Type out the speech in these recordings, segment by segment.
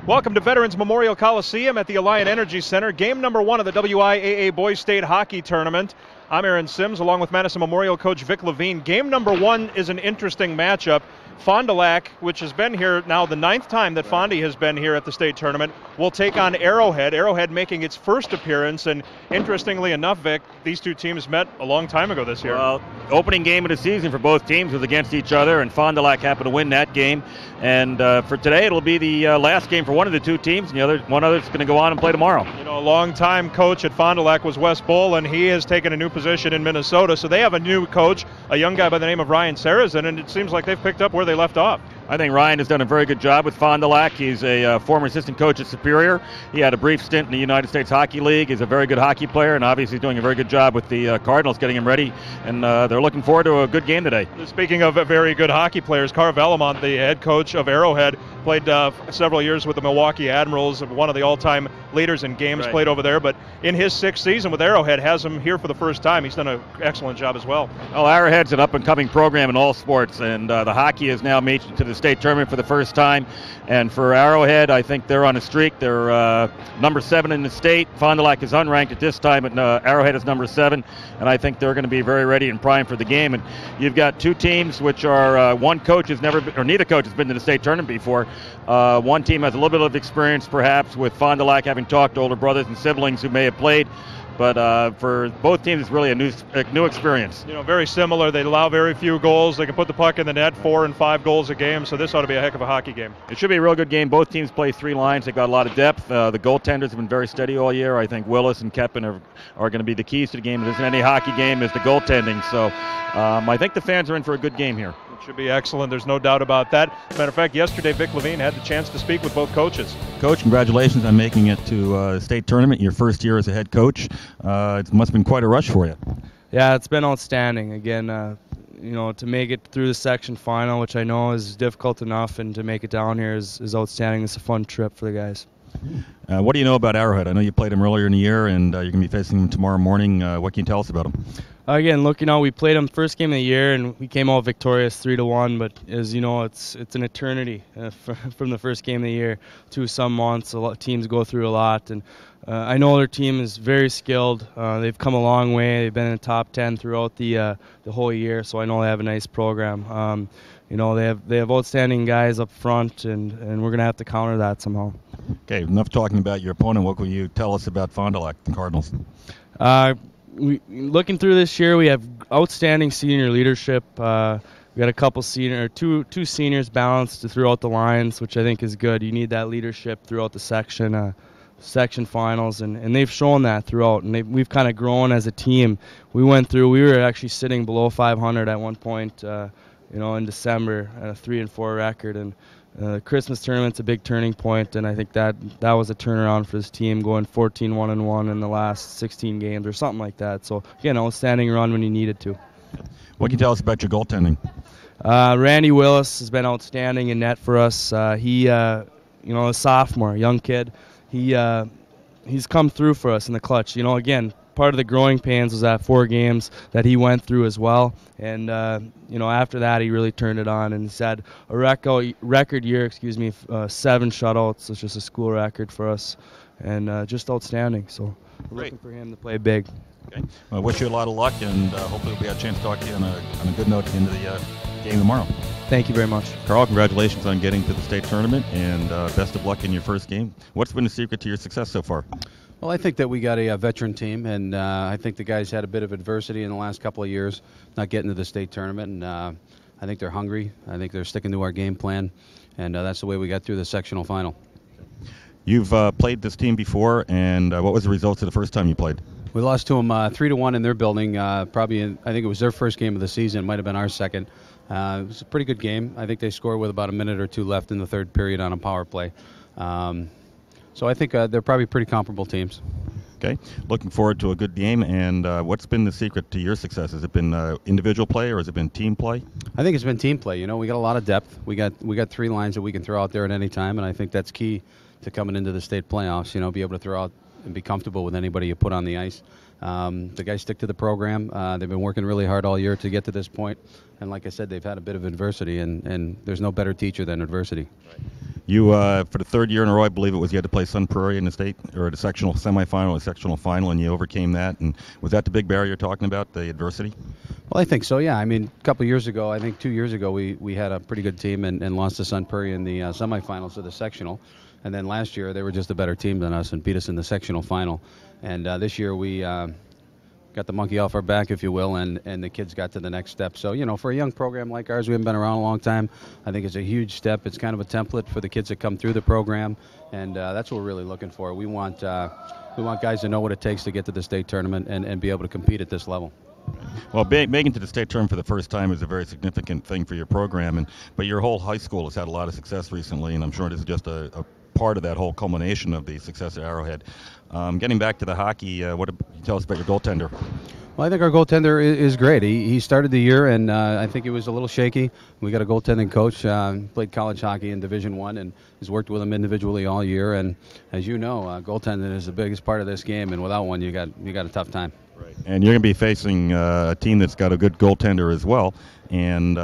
Welcome to Veterans Memorial Coliseum at the Alliant Energy Center. Game number 1 of the WIAA Boys State Hockey Tournament. I'm Aaron Sims along with Madison Memorial coach Vic Levine. Game number 1 is an interesting matchup. Fond Du Lac, which has been here now the 9th time that Fondy has been here at the state tournament, will take on Arrowhead. Arrowhead making its first appearance, and interestingly enough, Vic, these two teams met a long time ago this year. Well, opening game of the season for both teams was against each other, and Fond Du Lac happened to win that game. And for today, it'll be the last game for one of the two teams, and one other's going to go on and play tomorrow. You know, a long-time coach at Fond Du Lac was Wes Bull, and he has taken a new position in Minnesota. So they have a new coach, a young guy by the name of Ryan Sarazin, and it seems like they've picked up where they left off. I think Ryan has done a very good job with Fond Du Lac. He's a former assistant coach at Superior. He had a brief stint in the United States Hockey League. He's a very good hockey player, and obviously he's doing a very good job with the Cardinals, getting him ready. And they're looking forward to a good game today. Speaking of very good hockey players, Carv Elamont, the head coach of Arrowhead, played several years with the Milwaukee Admirals, one of the all-time leaders in games played over there. But in his 6th season with Arrowhead, has him here for the first time. He's done an excellent job as well. Well, Arrowhead's an up-and-coming program in all sports, and the hockey has now made it to the state tournament for the first time. And for Arrowhead, I think they're on a streak. They're number 7 in the state. Fond Du Lac is unranked at this time, but Arrowhead is number 7, and I think they're going to be very ready and primed for the game. And you've got two teams which are one coach has never been, or neither coach has been to the state tournament before. One team has a little bit of experience, perhaps, with Fond Du Lac having talked to older brothers and siblings who may have played. But for both teams, it's really a new experience. You know, very similar. They allow very few goals. They can put the puck in the net, 4 and 5 goals a game. So this ought to be a heck of a hockey game. It should be a real good game. Both teams play 3 lines. They've got a lot of depth. The goaltenders have been very steady all year. I think Willis and Keppen are going to be the keys to the game. If there's any hockey game, is the goaltending. So I think the fans are in for a good game here. It should be excellent. There's no doubt about that. Matter of fact, yesterday Vic Levine had the chance to speak with both coaches. Coach, congratulations on making it to the state tournament. Your first year as a head coach. It must have been quite a rush for you. Yeah, it's been outstanding. Again, you know, to make it through the section final, which I know is difficult enough, and to make it down here is outstanding. It's a fun trip for the guys. What do you know about Arrowhead? I know you played them earlier in the year, and you're going to be facing them tomorrow morning. What can you tell us about them? Again, looking out, we played them first game of the year, and we came out victorious 3-1. But as you know, it's an eternity from the first game of the year to some months. A lot of teams go through a lot, and I know their team is very skilled. They've come a long way. They've been in the top 10 throughout the whole year, so I know they have a nice program. You know, they have outstanding guys up front, and we're going to have to counter that somehow. Okay, enough talking about your opponent. What will you tell us about Fond Du Lac, the Cardinals? Looking through this year, we have outstanding senior leadership. We got a couple two seniors balanced throughout the lines, which I think is good. You need that leadership throughout the section finals, and they've shown that throughout. And we've kind of grown as a team. We were actually sitting below 500 at one point, you know, in December at a 3-4 record, and the Christmas tournament's a big turning point, and I think that was a turnaround for this team, going 14-1-1 in the last 16 games or something like that. So again, outstanding run when you needed to. What can you tell us about your goaltending? Randy Willis has been outstanding in net for us. He, you know, a sophomore, young kid. He's come through for us in the clutch. You know, again, part of the growing pains was that 4 games that he went through as well, and you know, after that he really turned it on, and he's had a record year, 7 shutouts. It's just a school record for us, and just outstanding. So we're looking for him to play big. Okay. Well, I wish you a lot of luck, and hopefully we'll be able to chance to talk to you on a good note at the end of the game tomorrow. Thank you very much. Carl, congratulations on getting to the state tournament, and best of luck in your first game. What's been the secret to your success so far? Well, I think that we got a veteran team, and I think the guys had a bit of adversity in the last couple of years, not getting to the state tournament, and I think they're hungry. I think they're sticking to our game plan, and that's the way we got through the sectional final. You've played this team before, and what was the results of the first time you played? We lost to them 3-1 in their building. I think it was their first game of the season. It might have been our second. It was a pretty good game. I think they scored with about a minute or 2 left in the third period on a power play. So I think they're probably pretty comparable teams. Okay. Looking forward to a good game. And what's been the secret to your success? Has it been individual play, or has it been team play? I think it's been team play. You know, we got a lot of depth. We got 3 lines that we can throw out there at any time, and I think that's key to coming into the state playoffs. You know, be able to throw out and be comfortable with anybody you put on the ice. The guys stick to the program. They've been working really hard all year to get to this point. And like I said, they've had a bit of adversity, and there's no better teacher than adversity. You, for the third year in a row, I believe it was, you had to play Sun Prairie in the state, or at a sectional semifinal, a sectional final, and you overcame that. And was that the big barrier you're talking about, the adversity? Well, I think so, yeah. I mean, a couple years ago, I think 2 years ago, we had a pretty good team and lost to Sun Prairie in the semifinals of the sectional. And then last year, they were just a better team than us and beat us in the sectional final. And this year, we got the monkey off our back, if you will, and the kids got to the next step. So, you know, for a young program like ours, we haven't been around a long time. I think it's a huge step. It's kind of a template for the kids that come through the program, and that's what we're really looking for. We want guys to know what it takes to get to the state tournament and be able to compete at this level. Well, making it to the state tournament for the first time is a very significant thing for your program, but your whole high school has had a lot of success recently, and I'm sure it is just a part of that whole culmination of the success at Arrowhead. Getting back to the hockey, what can you tell us about your goaltender? Well, I think our goaltender is great. He started the year, and I think he was a little shaky. We got a goaltending coach, played college hockey in Division I, and has worked with him individually all year. And as you know, goaltending is the biggest part of this game, and without one, you got a tough time. Right. And you're going to be facing a team that's got a good goaltender as well. And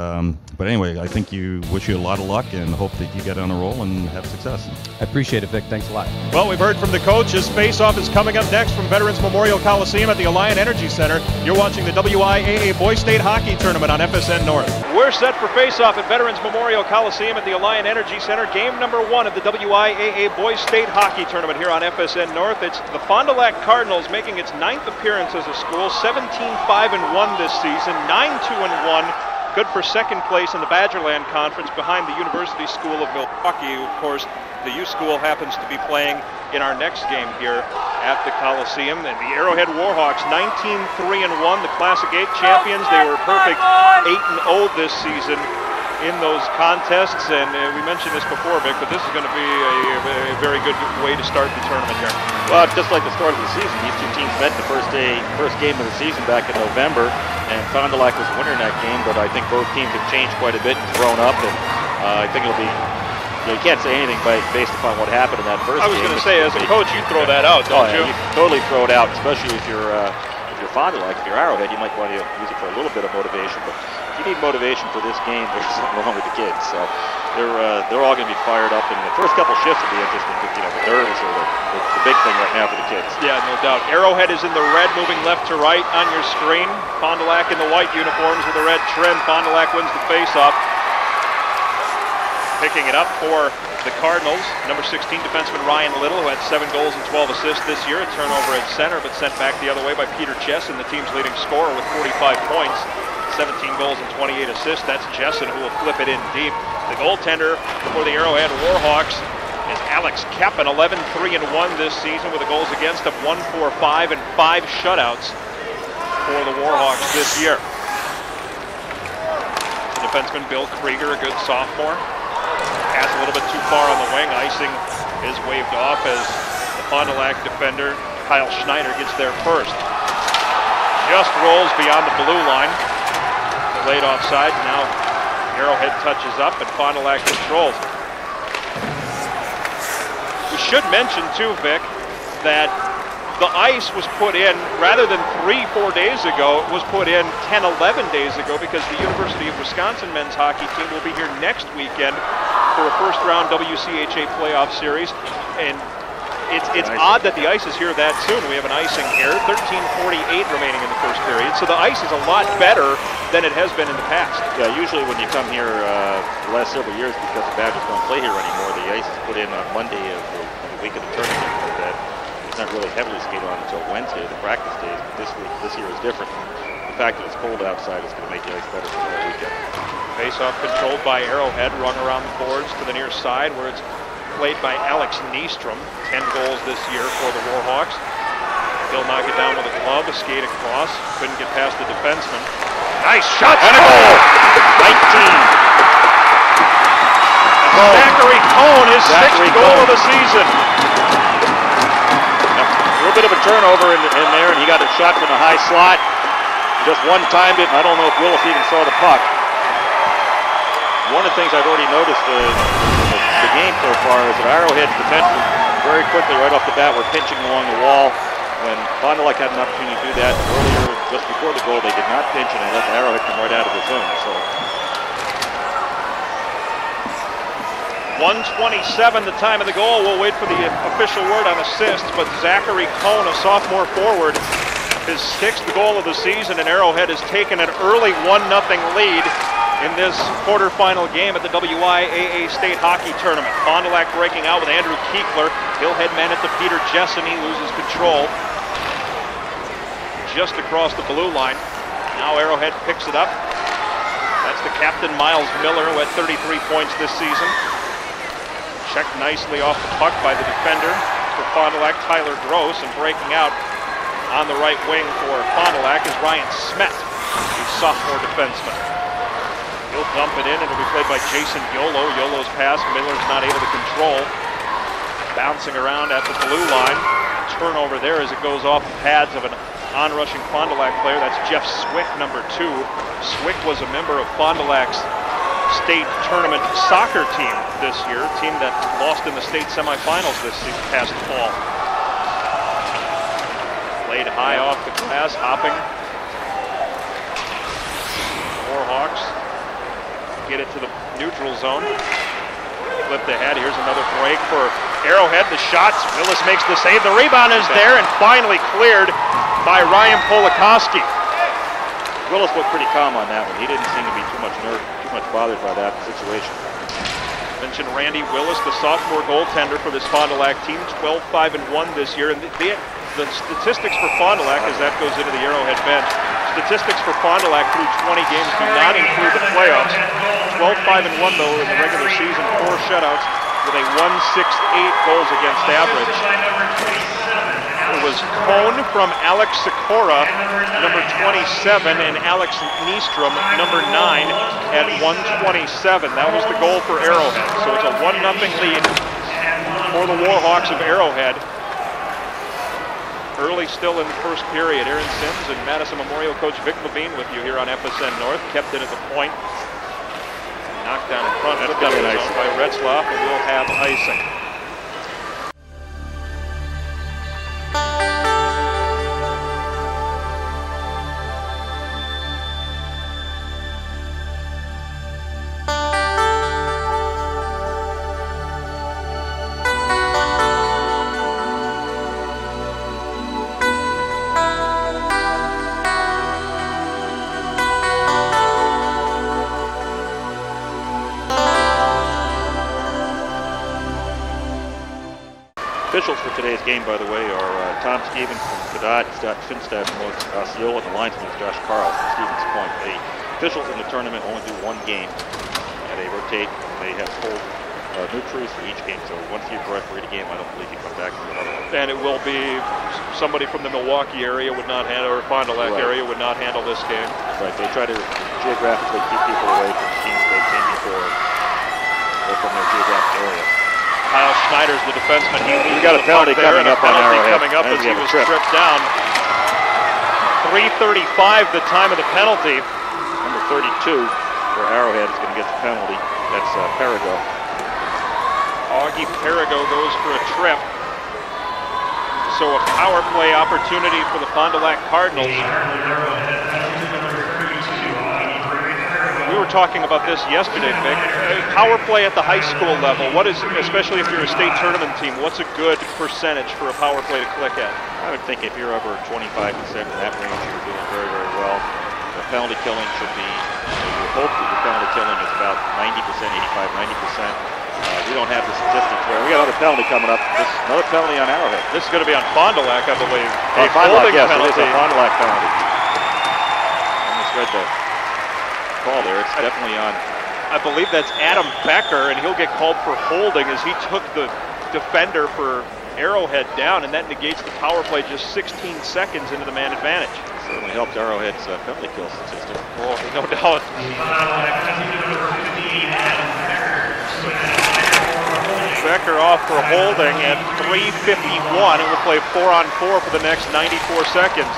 but anyway, I think wish you a lot of luck and hope that you get on a roll and have success. I appreciate it, Vic. Thanks a lot. Well, we've heard from the coach. His face-off is coming up next from Veterans Memorial Coliseum at the Alliant Energy Center. You're watching the WIAA Boys State Hockey Tournament on FSN North. We're set for face-off at Veterans Memorial Coliseum at the Alliant Energy Center. Game number 1 of the WIAA Boys State Hockey Tournament here on FSN North. It's the Fond Du Lac Cardinals making its 9th appearance as a school, 17-5-1 this season, 9-2-1. Good for second place in the Badgerland Conference behind the University School of Milwaukee, who, of course, the U School happens to be playing in our next game here at the Coliseum. And the Arrowhead Warhawks, 19-3-1, the Classic 8 champions. They were perfect 8-0 this season in those contests, and we mentioned this before, Vic, but this is going to be a very good way to start the tournament here. Well, just like the start of the season, these two teams met the first game of the season back in November, and Fond Du Lac was the winner in that game, but I think both teams have changed quite a bit and grown up, and I think it'll be, you can't say anything based upon what happened in that first game. I was going to say, as a coach, you throw that out, don't you? You totally throw it out, especially if you're Fond Du Lac. If you're Arrowhead, you might want to use it for a little bit of motivation, but if you need motivation for this game, there's something wrong with the kids. So they're all going to be fired up, and the first couple shifts will be interesting because, you know, the nerves are the big thing right now for the kids. Yeah, no doubt. Arrowhead is in the red, moving left to right on your screen. Fond Du Lac in the white uniforms with the red trim. Fond Du Lac wins the face-off. Picking it up for the Cardinals, number 16 defenseman Ryan Little, who had 7 goals and 12 assists this year. A turnover at center, but sent back the other way by Peter Chesson, the team's leading scorer with 45 points. 17 goals and 28 assists. That's Jessen, who will flip it in deep. The goaltender for the Arrowhead Warhawks is Alex Keppen, 11-3-1 this season with the goals against of 1-4-5 and 5 shutouts for the Warhawks this year. The defenseman Bill Krieger, a good sophomore. Pass a little bit too far on the wing. Icing is waved off as the Fond Du Lac defender Kyle Schneider gets there first. Just rolls beyond the blue line. Laid offside. Now Arrowhead touches up, and Fond Du Lac controls. We should mention too, Vic, that the ice was put in rather than 3-4 days ago. It was put in 10-11 days ago because the University of Wisconsin men's hockey team will be here next weekend for a first-round WCHA playoff series, and it's odd that the ice is here that soon. We have an icing here, 13:48 remaining in the first period, so the ice is a lot better than it has been in the past. Yeah, usually when you come here the last several years, because the Badgers don't play here anymore, the ice is put in on Monday of the week of the tournament, so that it's not really heavily skated on until Wednesday, the practice days, but this year is different. The fact that it's cold outside is going to make the ice better for the whole weekend. Face-off controlled by Arrowhead, rung around the boards to the near side, where it's played by Alex Nystrom. 10 goals this year for the Warhawks. He'll knock it down with a glove, a skate across. Couldn't get past the defenseman. Nice shot and a goal! 19. Zachary Cohn, his 6th goal of the season. A little bit of a turnover in there, and he got a shot from the high slot. Just one-timed it, and I don't know if Willis even saw the puck. One of the things I've already noticed the game so far is that Arrowhead's defensemen very quickly right off the bat were pinching along the wall, when Fond du Lac had an opportunity to do that earlier, just before the goal, they did not pinch, and they let Arrowhead come right out of the zone. So 1:27 the time of the goal. We'll wait for the official word on assists, but Zachary Cohn, a sophomore forward, his 6th goal of the season, and Arrowhead has taken an early 1-0 lead in this quarterfinal game at the WIAA State Hockey Tournament. Fond du Lac breaking out with Andrew Kiekler. He'll head man it to Peter Jessen. He loses control just across the blue line. Now Arrowhead picks it up. That's the captain, Miles Miller, who had 33 points this season. Checked nicely off the puck by the defender for Fond du Lac, Tyler Gross, and breaking out on the right wing for Fond du Lac is Ryan Smet, the sophomore defenseman. He'll dump it in, and it'll be played by Jason Yolo. Yolo's pass, Miller's not able to control. Bouncing around at the blue line. Turnover there as it goes off the pads of an on-rushing Fond du Lac player. That's Jeff Swick, number 2. Swick was a member of Fond du Lac's state tournament soccer team this year, a team that lost in the state semifinals this past fall. Played high off the glass, hopping. Warhawks get it to the neutral zone. Flipped ahead. Here's another break for Arrowhead. The shots. Willis makes the save. The rebound is there and finally cleared by Ryan Polakowski. Willis looked pretty calm on that one. He didn't seem to be too much bothered by that situation. Mentioned Randy Willis, the sophomore goaltender for this Fond du Lac team, 12-5-1 this yeyear. And the statistics for Fond du Lac, as that goes into the Arrowhead bench, statistics for Fond du Lac through 20 games do not include the playoffs. 12-5-1 though in the regular season, 4 shutouts with a 1.68 goals against average. It was Cohn from Alex Sikora, number 27, and Alex Nystrom, number 9, at 1:27. That was the goal for Arrowhead. So it's a 1-0 lead for the Warhawks of Arrowhead. Early still in the first period. Aaron Sims and Madison Memorial coach Vic Levine with you here on FSN North. Kept it at the point. Knocked down in front. That's got nice by Retzlaff, and we'll have icing. Officials for today's game, by the way, are Tom Stevens from Cadott, Scott Finstaff from Osceola, and the linesman is Josh Carl from Stevens Point. The officials in the tournament only do 1 game, and they rotate. They have full new crews for each game, so once you've refereed a game, I don't believe you come back to another one. And it will be somebody from the Milwaukee area would not handle, or Fond du Lac area would not handle this game. Right, they try to geographically keep people away from teams they came before or from their geographic area. Kyle Schneider's the defenseman. We got a penalty coming up on Arrowhead. Coming up as he was stripped down. 3:35 the time of the penalty. Number 32 for Arrowhead is going to get the penalty. That's Perigo. Augie Perigo goes for a trip. So a power play opportunity for the Fond du Lac Cardinals. We were talking about this yesterday, Vic. Power play at the high school level. What is, especially if you're a state tournament team, what's a good percentage for a power play to click at? I would think if you're over 25% in that range, you're doing very, very well. The penalty killing should be, you hope that your penalty killing is about 90%, 85, 90%. We don't have the statistics where we got another penalty coming up. Another penalty on Arrowhead. This is going to be on Fond du Lac, I believe. A Fond du Lac, yes, penalty. it is a Fond du Lac penalty. I misread the call there. It's definitely on. I believe that's Adam Becker, and he'll get called for holding as he took the defender for Arrowhead down, and that negates the power play just 16 seconds into the man advantage. Certainly helped Arrowhead's penalty kill statistic. Well, no doubt. Becker off for holding at 3:51, and will play 4-on-4 for the next 94 seconds.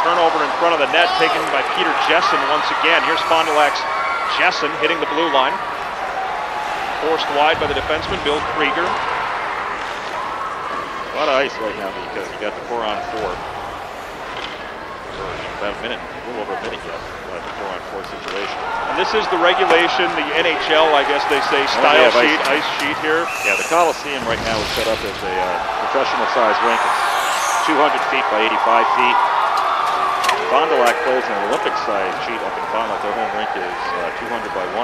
Turnover in front of the net taken by Peter Jessen once again. Here's Fond du Lac's Jessen hitting the blue line. Forced wide by the defenseman, Bill Krieger. A lot of ice right now because you got the 4-on-4. About a minute, a little over a minute yet, the 4-on-4 situation. And this is the regulation, the NHL, I guess they say, style sheet, ice sheet here. Yeah, the Coliseum right now is set up as a professional size rink. It's 200 feet by 85 feet. Fond Du Lac plays an Olympic size sheet up in Fond Du Lac. Their home rink is 200 by 100.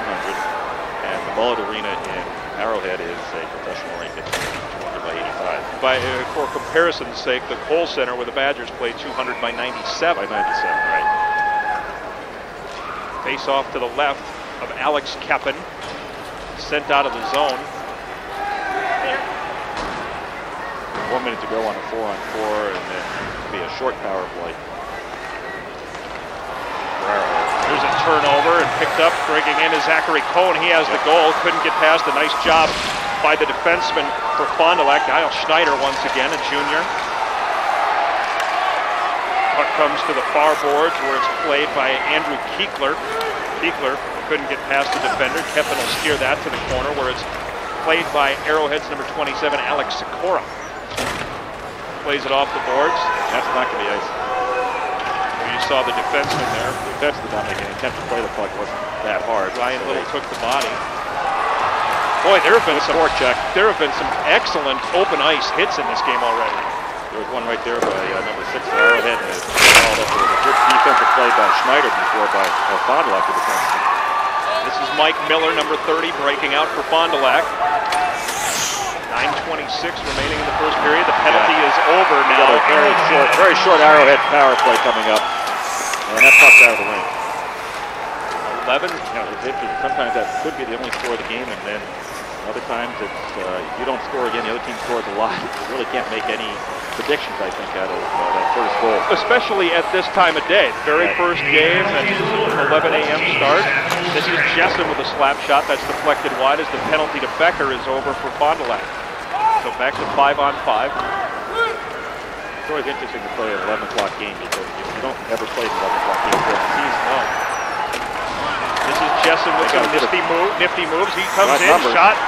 And the Mullet Arena in Arrowhead is a professional rink at 200 by 85. For comparison's sake, the Kohl Center where the Badgers play 200 by 97. By 97, right. Face off to the left of Alex Keppen, sent out of the zone. 1 minute to go on a 4-on-4, and then be a short power play. There's a turnover and picked up, breaking in is Zachary Cohn. He has the goal, couldn't get past. A nice job by the defenseman for Fond Du Lac, Kyle Schneider once again, a junior. Puck comes to the far boards where it's played by Andrew Keekler. Keekler couldn't get past the defender. Keppen will steer that to the corner where it's played by Arrowhead's number 27, Alex Sikora. Plays it off the boards. That's not going to be ice. You saw the defenseman there. The defenseman not making an attempt to play the puck wasn't that hard. Ryan Little took the body. Boy, there have been some check. There have been some excellent open ice hits in this game already. There was one right there by number 6 for Arrowhead, and it followed up with a good defensive play by Schneider before by Fond Du Lac, the defenseman. This is Mike Miller, number 30, breaking out for Fond Du Lac. 9:26 remaining in the first period. The penalty is over now. A very short Arrowhead power play coming up, and that puck's out of the ring. 11. Sometimes that could be the only score of the game, and then other times it's you don't score again, the other team scores a lot. You really can't make any predictions, I think, out of that first goal. Especially at this time of day. Very first game, and 11 a.m. start. This is Jessen with a slap shot that's deflected wide as the penalty to Becker is over for Fond Du Lac. So back to 5-on-5. It's always interesting to play an 11 o'clock game because you don't ever play an 11 o'clock game during the season. No. This is Jessen with some nifty moves. He comes in, shot.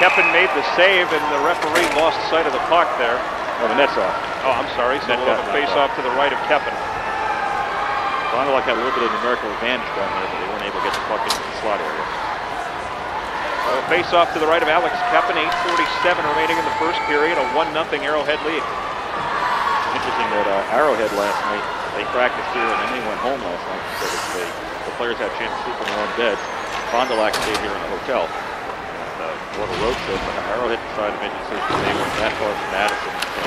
Keppen made the save, and the referee lost sight of the puck there. Oh, the net's off. Oh, I'm sorry. So we'll have a face-off to the right of Keppen. Fond Du Lac had a little bit of numerical advantage down there, but they weren't able to get the puck into the slot area. So face-off to the right of Alex Keppen. 8:47 remaining in the first period. A 1-0 Arrowhead lead. Interesting that Arrowhead last night, they practiced here and then they went home last night because the players had a chance to sleep in their own beds. Fond Du Lac stayed here in a hotel. On a road trip, and Arrowhead decided to make a decision. They weren't that far from Madison, so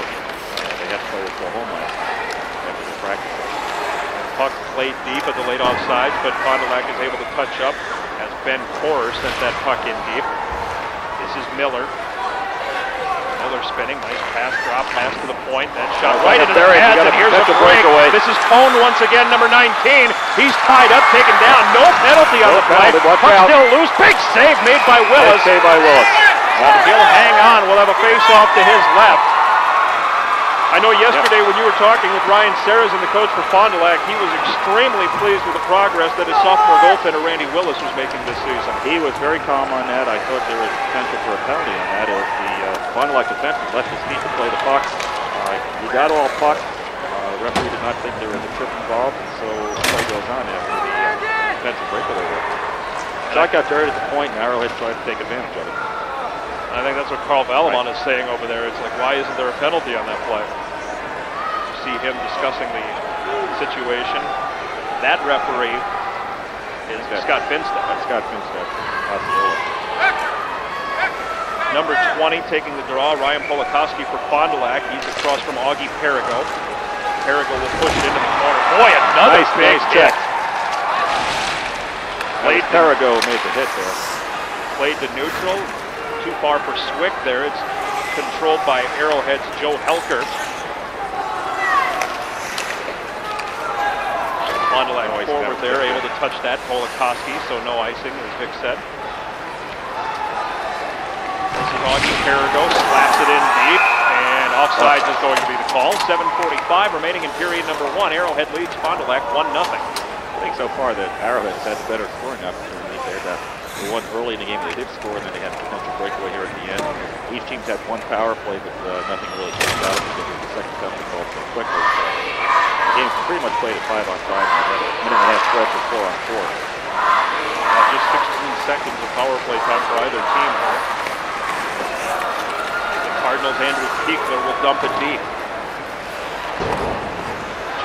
they had to play go home last night after the practice. Puck played deep at the late offsides, but Fond Du Lac is able to touch up as Ben Korer sent that puck in deep. This is Miller. Miller spinning, nice pass, drop pass to the point, then shot right into the pads, and here's a breakaway. This is Cohn once again, number 19. He's tied up, taken down, no penalty on the play. Puck still loose, big save made by Willis. Big save by Willis. He'll hang on, we'll have a face-off to his left. I know yesterday when you were talking with Ryan Serres and the coach for Fond Du Lac, he was extremely pleased with the progress that his sophomore goaltender Randy Willis was making this season. He was very calm on that. I thought there was potential for a penalty on that as the Fond Du Lac defenseman left his feet to play the puck. He got all puck. The referee did not think there was a trip involved, and so the play goes on after the defensive breakaway. Shot got dirty at the point, and Arrowhead tried to take advantage of it. I think that's what Carl Valamon is saying over there. It's like, why isn't there a penalty on that play? You see him discussing the situation. That referee is Scott Finstad. Scott Finstad. Osceola. Number 20 taking the draw, Ryan Polakowski for Fond Du Lac. He's across from Augie Perigo. Perigo will push it into the corner. Boy, another big check. Perigo made the hit there. Played to neutral. Too far for Swick there. It's controlled by Arrowhead's Joe Helker. Fond Du Lac forward there, able to touch that. Polakowski, so no icing, as Vic said. This is Augie Perigo, slaps it in deep, and offsides is going to be the call. 7:45 remaining in period number 1. Arrowhead leads Fond Du Lac 1-0. I think so far that Arrowhead has had the better scoring opportunity. They had They won early in the game. They did score, and then they had a potential breakaway here at the end. Each team's had one power play, but nothing really came out of it because of the second penalty called so quickly. The game's pretty much played at 5-on-5. Minute and a half stretch of 4-on-4. Just 16 seconds of power play time for either team here. The Cardinals, Andrew Kiekler will dump it deep.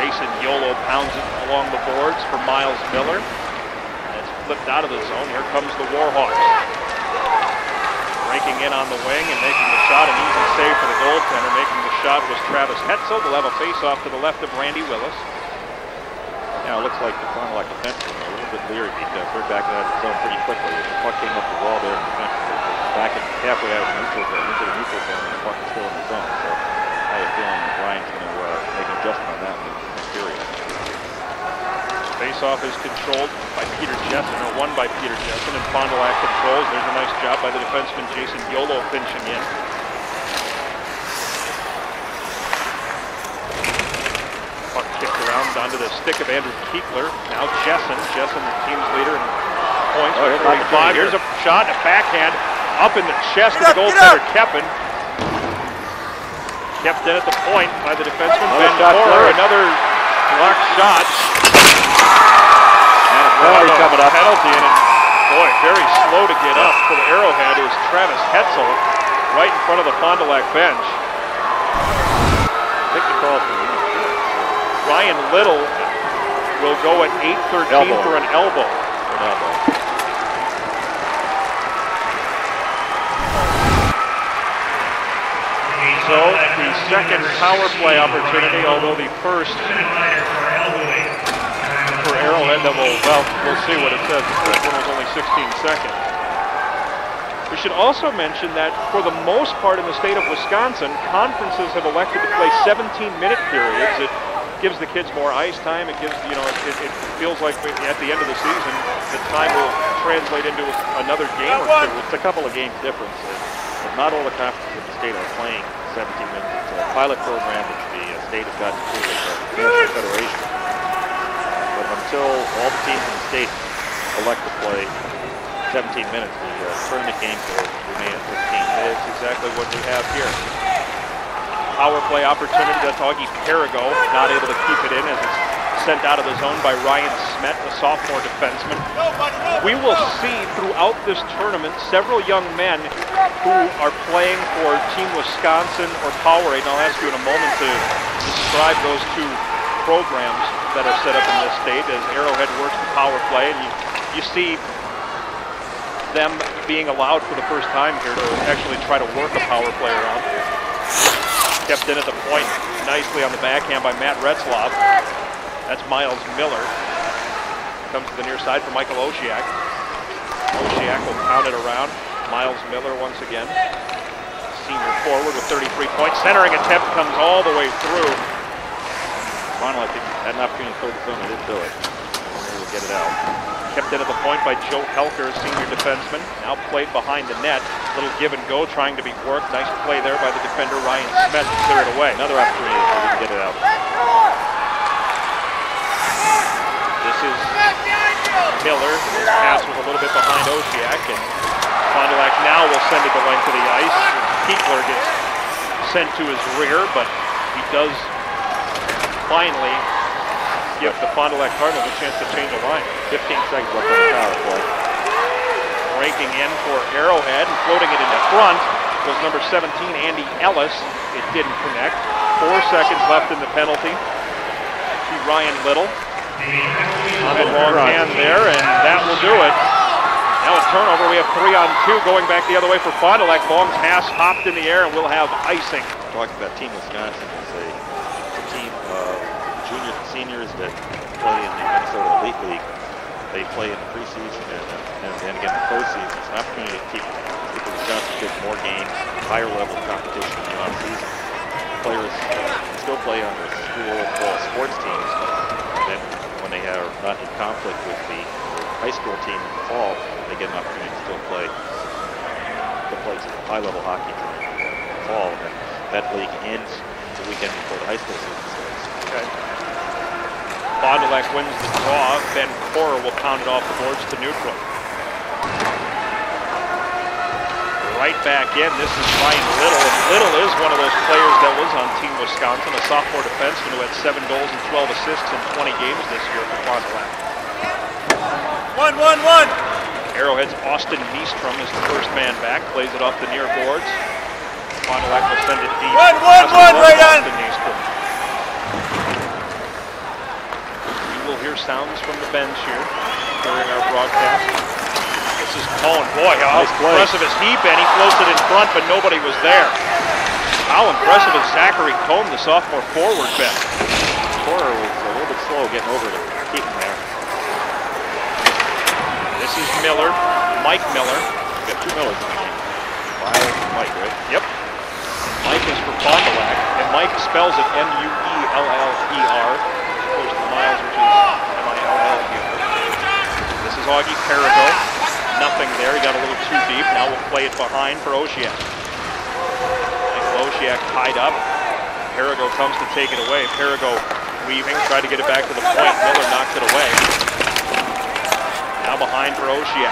Jason Yolo pounds it along the boards for Miles Miller. Flipped out of the zone. Here comes the Warhawks. Breaking in on the wing and making the shot. An easy save for the goaltender. Making the shot was Travis Hetzel. They'll have a face-off to the left of Randy Willis. Now it looks like the Fond Du Lac defenseman a little bit leery. He threw back out of the zone pretty quickly. The puck came up the wall there in defense. Back and halfway out of the neutral zone, into the neutral zone, and the puck is still in the zone. So I have a feeling that Ryan's going to make an adjustment on that in the next period. Face-off is controlled by Peter Jessen, or won by Peter Jessen, and Fond Du Lac controls. There's a nice job by the defenseman Jason Yolo pinching in. Puck kicked around onto the stick of Andrew Kiekler. Now Jessen, the team's leader in points with 35. Here's a shot, a backhand, up in the chest of the goaltender Keppen. Kept in at the point by the defenseman Ben Corer. Another blocked shot. Penalty, and boy, very slow to get up for the Arrowhead is Travis Hetzel, right in front of the Fond Du Lac bench. I think the call for Ryan Little will go at 8:13 for an elbow. So the second power play opportunity, although the first for Arrowhead that we'll see what it says. The first one was only 16 seconds. We should also mention that for the most part in the state of Wisconsin, conferences have elected to play 17-minute periods. It gives the kids more ice time. It gives, it feels like at the end of the season, the time will translate into another game or two. It's a couple of games difference. But not all the conferences in the state are playing 17 minutes. It's a pilot program which the state has gotten through with the National Federation. Until all the teams in the state elect to play 17 minutes, the tournament games will remain at 15. That's exactly what we have here. Power play opportunity. That's Augie Perigo, not able to keep it in as it's sent out of the zone by Ryan Smet, a sophomore defenseman. We will see throughout this tournament several young men who are playing for Team Wisconsin or Powerade. And I'll ask you in a moment to describe those two programs that are set up in this state as Arrowhead works the power play, and you see them being allowed for the first time here to actually try to work a power play around. Kept in at the point nicely on the backhand by Matt Retzlaff. That's Miles Miller. Comes to the near side for Michael Oshiak. Oshiak will pound it around. Miles Miller once again. Senior forward with 33 points. Centering attempt comes all the way through. Fond Du Lac had an opportunity to throw the zone, they didn't do it. They will get it out. Kept in at the point by Joe Helker, senior defenseman. Now played behind the net. Little give and go trying to be worked. Nice play there by the defender Ryan Smith to clear it away. Another opportunity to get it out. This is Miller. His pass was a little bit behind Oshiak, and Fond Du Lac now will send it the length of the ice. Kiekler gets sent to his rear, but he does finally give the Fond Du Lac Cardinals a chance to change a line. 15 seconds left on the power play. Breaking in for Arrowhead and floating it into front was number 17, Andy Ellis. It didn't connect. 4 seconds left in the penalty to Ryan Little. On the long hand there, and that will do it. Now a turnover. We have 3-on-2 going back the other way for Fond Du Lac. Long pass hopped in the air, and we'll have icing. Talking about Team Wisconsin, it's a team of juniors and seniors that play in the Minnesota Elite League. They play in the preseason and again in the postseason. It's an opportunity to keep the Wisconsin kids more games, higher level competition in the off-season. Players still play on the school ball sports teams, and then when they are not in conflict with the high school team in the fall, they get an opportunity to still play high-level hockey during the fall. And that league ends the weekend before the high school season starts. Okay. Fond Du Lac wins the draw. Ben Corer will pound it off the boards to neutral. right back in. This is Ryan Little, and Little is one of those players that was on Team Wisconsin, a sophomore defenseman who had 7 goals and 12 assists in 20 games this year for Fond Du Lac. 1-1-1. Arrowhead's Austin Nystrom is the first man back, plays it off the near boards. Fond Du Lac will send it deep. 1-1-1 right on. Austin Nystrom. You will hear sounds from the bench here during our broadcast. This is Cohen. Boy, how impressive is he been? He floats it in front, but nobody was there. How impressive is Zachary Cohen, the sophomore forward, been? Scorer was a little bit slow getting over to Keaton there. This is Miller, Mike Miller. We've got 2 Millers in the game. Miles and Mike, right? Yep. Mike is for Fond Du Lac, and Mike spells it M-U-E-L-L-E-R, as opposed to Miles, which is M-I-L-L-E-R. This is Augie Perigo. Nothing there. He got a little too deep. Now we'll play it behind for Oshiak. Michael Oshiak tied up. Perigo comes to take it away. Perigo weaving, tried to get it back to the point. Miller knocks it away. Now behind for Oshiak.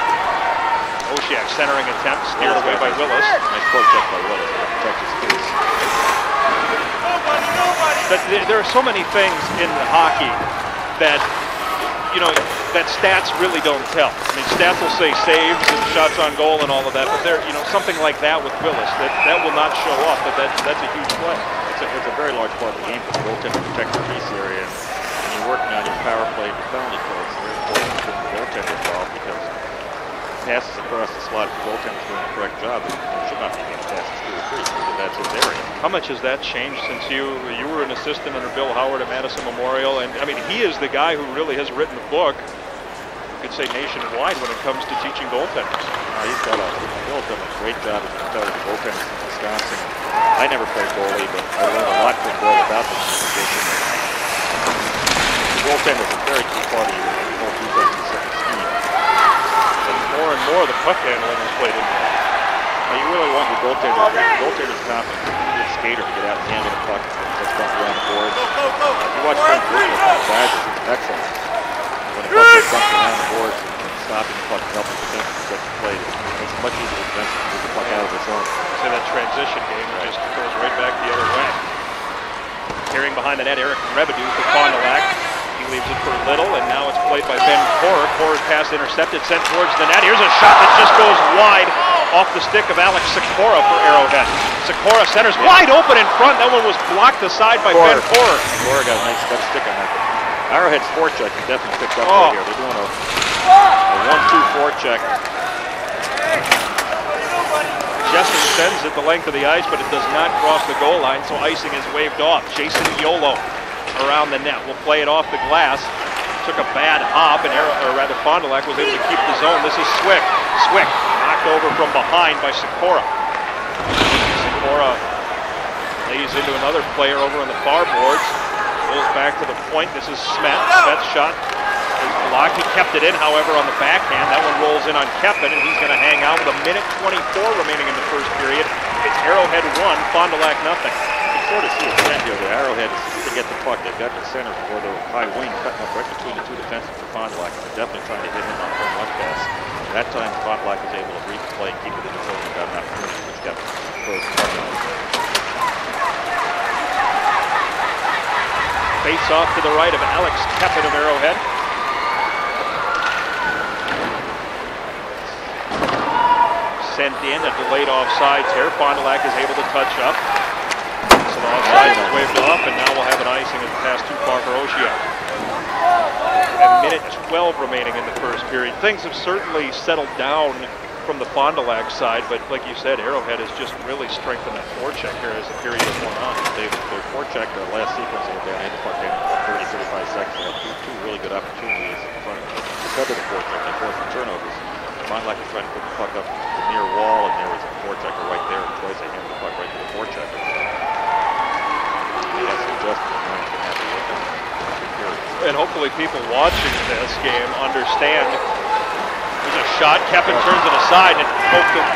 Oshiak centering attempt, steered away by Willis. Nice poke check by Willis. Protect his face. But there are so many things in the hockey that, you know, that stats really don't tell. I mean, stats will say saves and shots on goal and all of that, but there, you know, something like that with Willis, that will not show up, but that's a huge play. It's a very large part of the game for the goaltender to protect the crease area, and when you're working on your power play and your penalty kill, it's very important to get the goaltender involved, because passes across the slot, if the goaltender's doing the correct job, it should not be getting passes through the crease, because that's his area. How much has that changed since you were an assistant under Bill Howard at Madison Memorial? And I mean, he is the guy who really has written the book, you could say nationwide, when it comes to teaching goaltenders. Bill's done a great job as a coach of goaltenders in Wisconsin. I never played goalie, but I learned a lot from Bill about this position. The goaltender is a very key part of your whole defensive scheme. And more the puck handling is played into that. Now you really want your goaltender. Your goaltender's confident. You need a skater to get out and handle the puck that's bumped around the boards. You watch Frank Griffin on the side, he's excellent. When the puck gets bumped around the boards and stopping the puck and helping the defense to set the play, it makes it much easier for the defense to move the puck out of its zone. So that transition game just goes right back the other way. Carrying behind the net, Eric Rebedu for Fond Du Lac. He leaves it for Little, and now it's played by Ben Corer. Corer's pass intercepted, sent towards the net. Here's a shot that just goes wide off the stick of Alex Sikora for Arrowhead. Sikora centers wide open in front. That one was blocked aside by Ben Corer. Corer got a nice left stick on that. Arrowhead's forecheck is definitely picked up right here. They're doing a 1-2 forecheck. Jesser sends it the length of the ice, but it does not cross the goal line, so icing is waved off. Jason Yolo around the net will play it off the glass. Took a bad hop, and Fond Du Lac was able to keep the zone. This is Swick. Swick knocked over from behind by Sikora. Sikora lays into another player over on the far boards. Goes back to the point. This is Smet. Smet's shot is blocked. He kept it in, however, on the backhand. That one rolls in on Kepin, and he's going to hang out with 1:24 remaining in the first period. It's Arrowhead 1, Fond Du Lac nothing. You sort of see a trend here. The Arrowhead is to get the puck. They've got the center for the high wing cutting up right between the two defenses for Fond Du Lac. They're definitely trying to hit him on a home run pass. And that time, Fond Du Lac was able to read the play and keep it in the zone and got an opportunity to get close to the Face off to the right of Alex Kepin of Arrowhead. Sent in, a delayed offsides here. Fond Du Lac is able to touch up. So the offside is waved off, and now we'll have an icing as the pass too far for Oshiak. 1:12 remaining in the first period. Things have certainly settled down from the Fond Du Lac side, but like you said, Arrowhead has just really strengthened that forecheck here as the period is going on. Their forecheck, the last sequence, they were down in the puck in 30-35 seconds. They had two really good opportunities in front of them. Because of the forecheck, they forced some turnovers. Fond Du Lac was trying to put the puck up the near wall, and there was a forechecker right there, and twice they handed the puck right to the forechecker. They had some adjustment going to have to work on the period. And hopefully people watching this game understand. There's a shot. Kepin turns it aside, and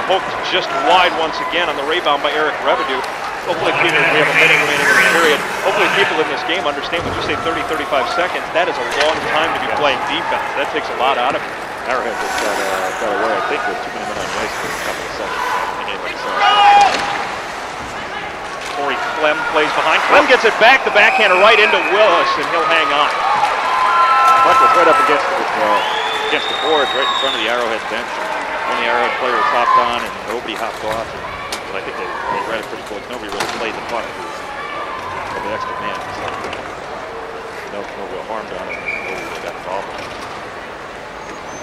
poked just wide once again on the rebound by Eric Rebedu. Hopefully people, we have 1 minute remaining in the period. Hopefully people in this game understand when you say 30-35 seconds, that is a long time to be playing defense. That takes a lot out of you. Arrowhead just got away, I think, with 2 minutes on the ice for a couple of seconds. I think anybody Corey Clem plays behind. Clem gets it back, the backhander right into Willis, and he'll hang on. Puck was right up against the boards, right in front of the Arrowhead bench. One of the Arrowhead players hopped on, and nobody hopped off. But I think they read it pretty close. Nobody really played the puck for the extra man. So no real harm done. Nobody really got involved.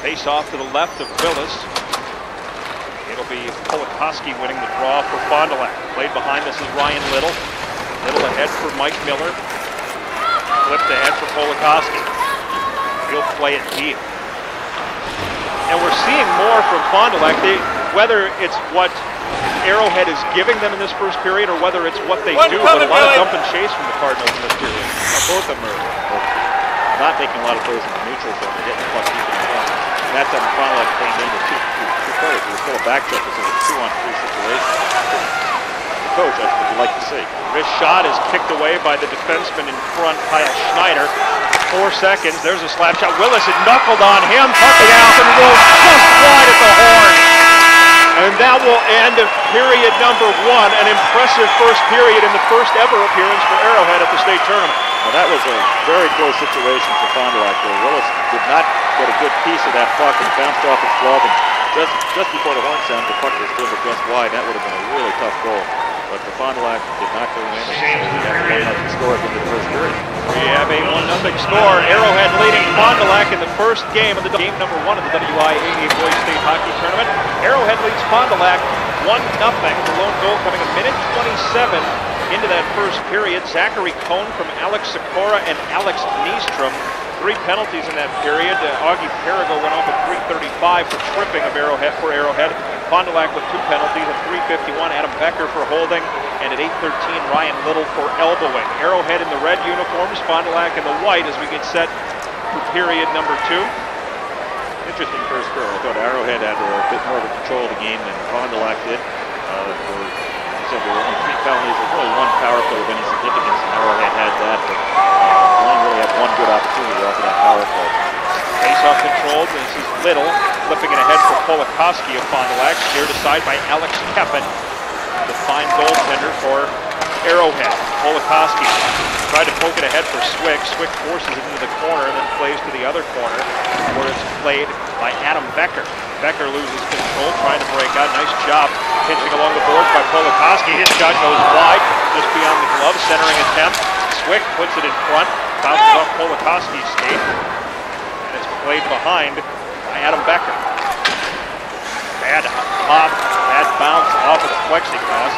Face off to the left of Willis. It'll be Polikoski winning the draw for Fond Du Lac. Played behind, this is Ryan Little. Little ahead for Mike Miller. Flipped ahead for Polikoski. He'll play it deep. And we're seeing more from Fond Du Lac. Whether it's what Arrowhead is giving them in this first period or whether it's what they do, but a lot of dump and chase from the Cardinals in this period. Both of them are not taking a lot of plays in the neutral zone. They're getting the puck deep in the front. And that's how Fond Du Lac came in with two players. It was still a back check. This is a 2-on-3 situation. The coach, that's what you'd like to see. Wrist shot is kicked away by the defenseman in front, Kyle Schneider. 4 seconds. There's a slap shot. Willis had knuckled on him. Puck it out and rolls just wide at the horn. And that will end period number 1. An impressive first period in the first ever appearance for Arrowhead at the state tournament. Well, that was a very close situation for Fond Du Lac. Willis did not get a good piece of that puck and bounced off his glove. And just before the horn sound, the puck was delivered just wide. That would have been a really tough goal. But the Fond Du Lac did not go in. And we have a 1-0 score at the end of the first period. We have a 1-0 score. Arrowhead leading Fond Du Lac in the first game of the game number 1 of the WIAA Boys State Hockey Tournament. Arrowhead leads Fond Du Lac 1-0. The lone goal coming a minute 27 into that first period. Zachary Cohn from Alex Sikora and Alex Niestrom. 3 penalties in that period. Augie Perigo went off at 3:35 for tripping of Arrowhead. Fond Du Lac with 2 penalties at 3:51. Adam Becker for holding, and at 8:13 Ryan Little for elbowing. Arrowhead in the red uniforms, Fond Du Lac in the white as we get set for period number 2. Interesting first period. I thought Arrowhead had a bit more of a control of the game than Fond Du Lac did. There were only 3 penalties. There was really 1 power play of any significance, and Arrowhead had that. But only really had 1 good opportunity off of that power play. Face-off controlled. This is Little flipping it ahead for Polikoski of Fond Du Lac. Steered aside by Alex Keppen, the fine goaltender for Arrowhead. Polikoski tried to poke it ahead for Swick. Swick forces it into the corner and then plays to the other corner where it's played by Adam Becker. Becker loses control, trying to break out. Nice job pitching along the boards by Polikoski. His shot goes wide, just beyond the glove. Centering attempt. Swick puts it in front, bounces off Polikoski's skate, and it's played behind by Adam Becker. Bad hop, bad bounce off of the plexiglass.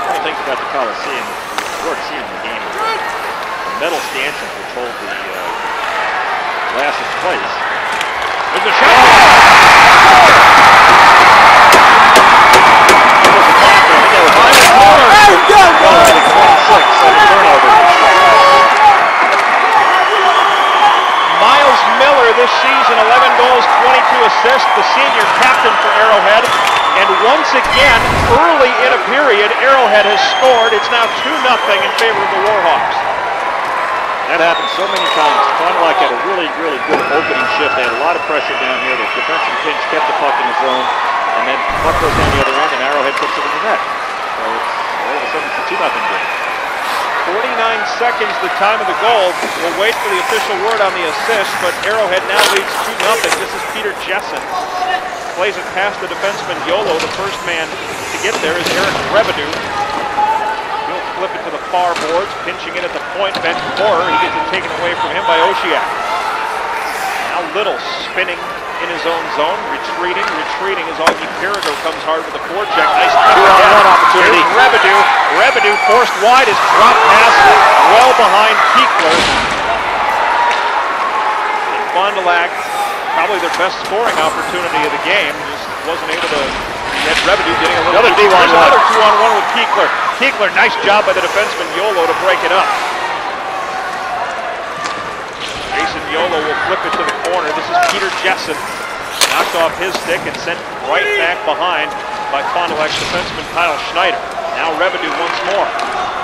One of the things about the Coliseum, we're seeing the game. The metal stanchions which hold the glass in place. There's a shot! Miles Miller this season, 11 goals, 22 assists, the senior captain for Arrowhead. And once again, early in a period, Arrowhead has scored. It's now 2-0 in favor of the Warhawks. That happened so many times. Fond Du Lac had a really, really good opening shift. They had a lot of pressure down here. The defensive pinch kept the puck in the zone. And then the puck goes down the other end, and Arrowhead puts it in the net. So it's all of a sudden it's a 2-0 game. 49 seconds the time of the goal. We'll wait for the official word on the assist, but Arrowhead now leads 2-0. This is Peter Jessen. Plays it past the defenseman Yolo. The first man to get there is Eric Revenue. He'll flip it to the far boards, pinching it at the point. Ben Borer, he gets it taken away from him by Oshiak. Now Little spinning in his own zone, retreating as Augie Perigo comes hard with a forecheck. Nice two-on-one opportunity. Here's Revenue forced wide, is dropped pass well behind Keekler. And Fond Du Lac, probably their best scoring opportunity of the game, just wasn't able to get Revenue getting a little. Another another two-on-one with Keekler. Keekler, nice job by the defenseman Yolo to break it up. Jason Yolo will flip it to the corner. This is Peter Jessen. Knocked off his stick and sent right back behind by Fond Du Lac's defenseman Kyle Schneider. Now Revenue once more.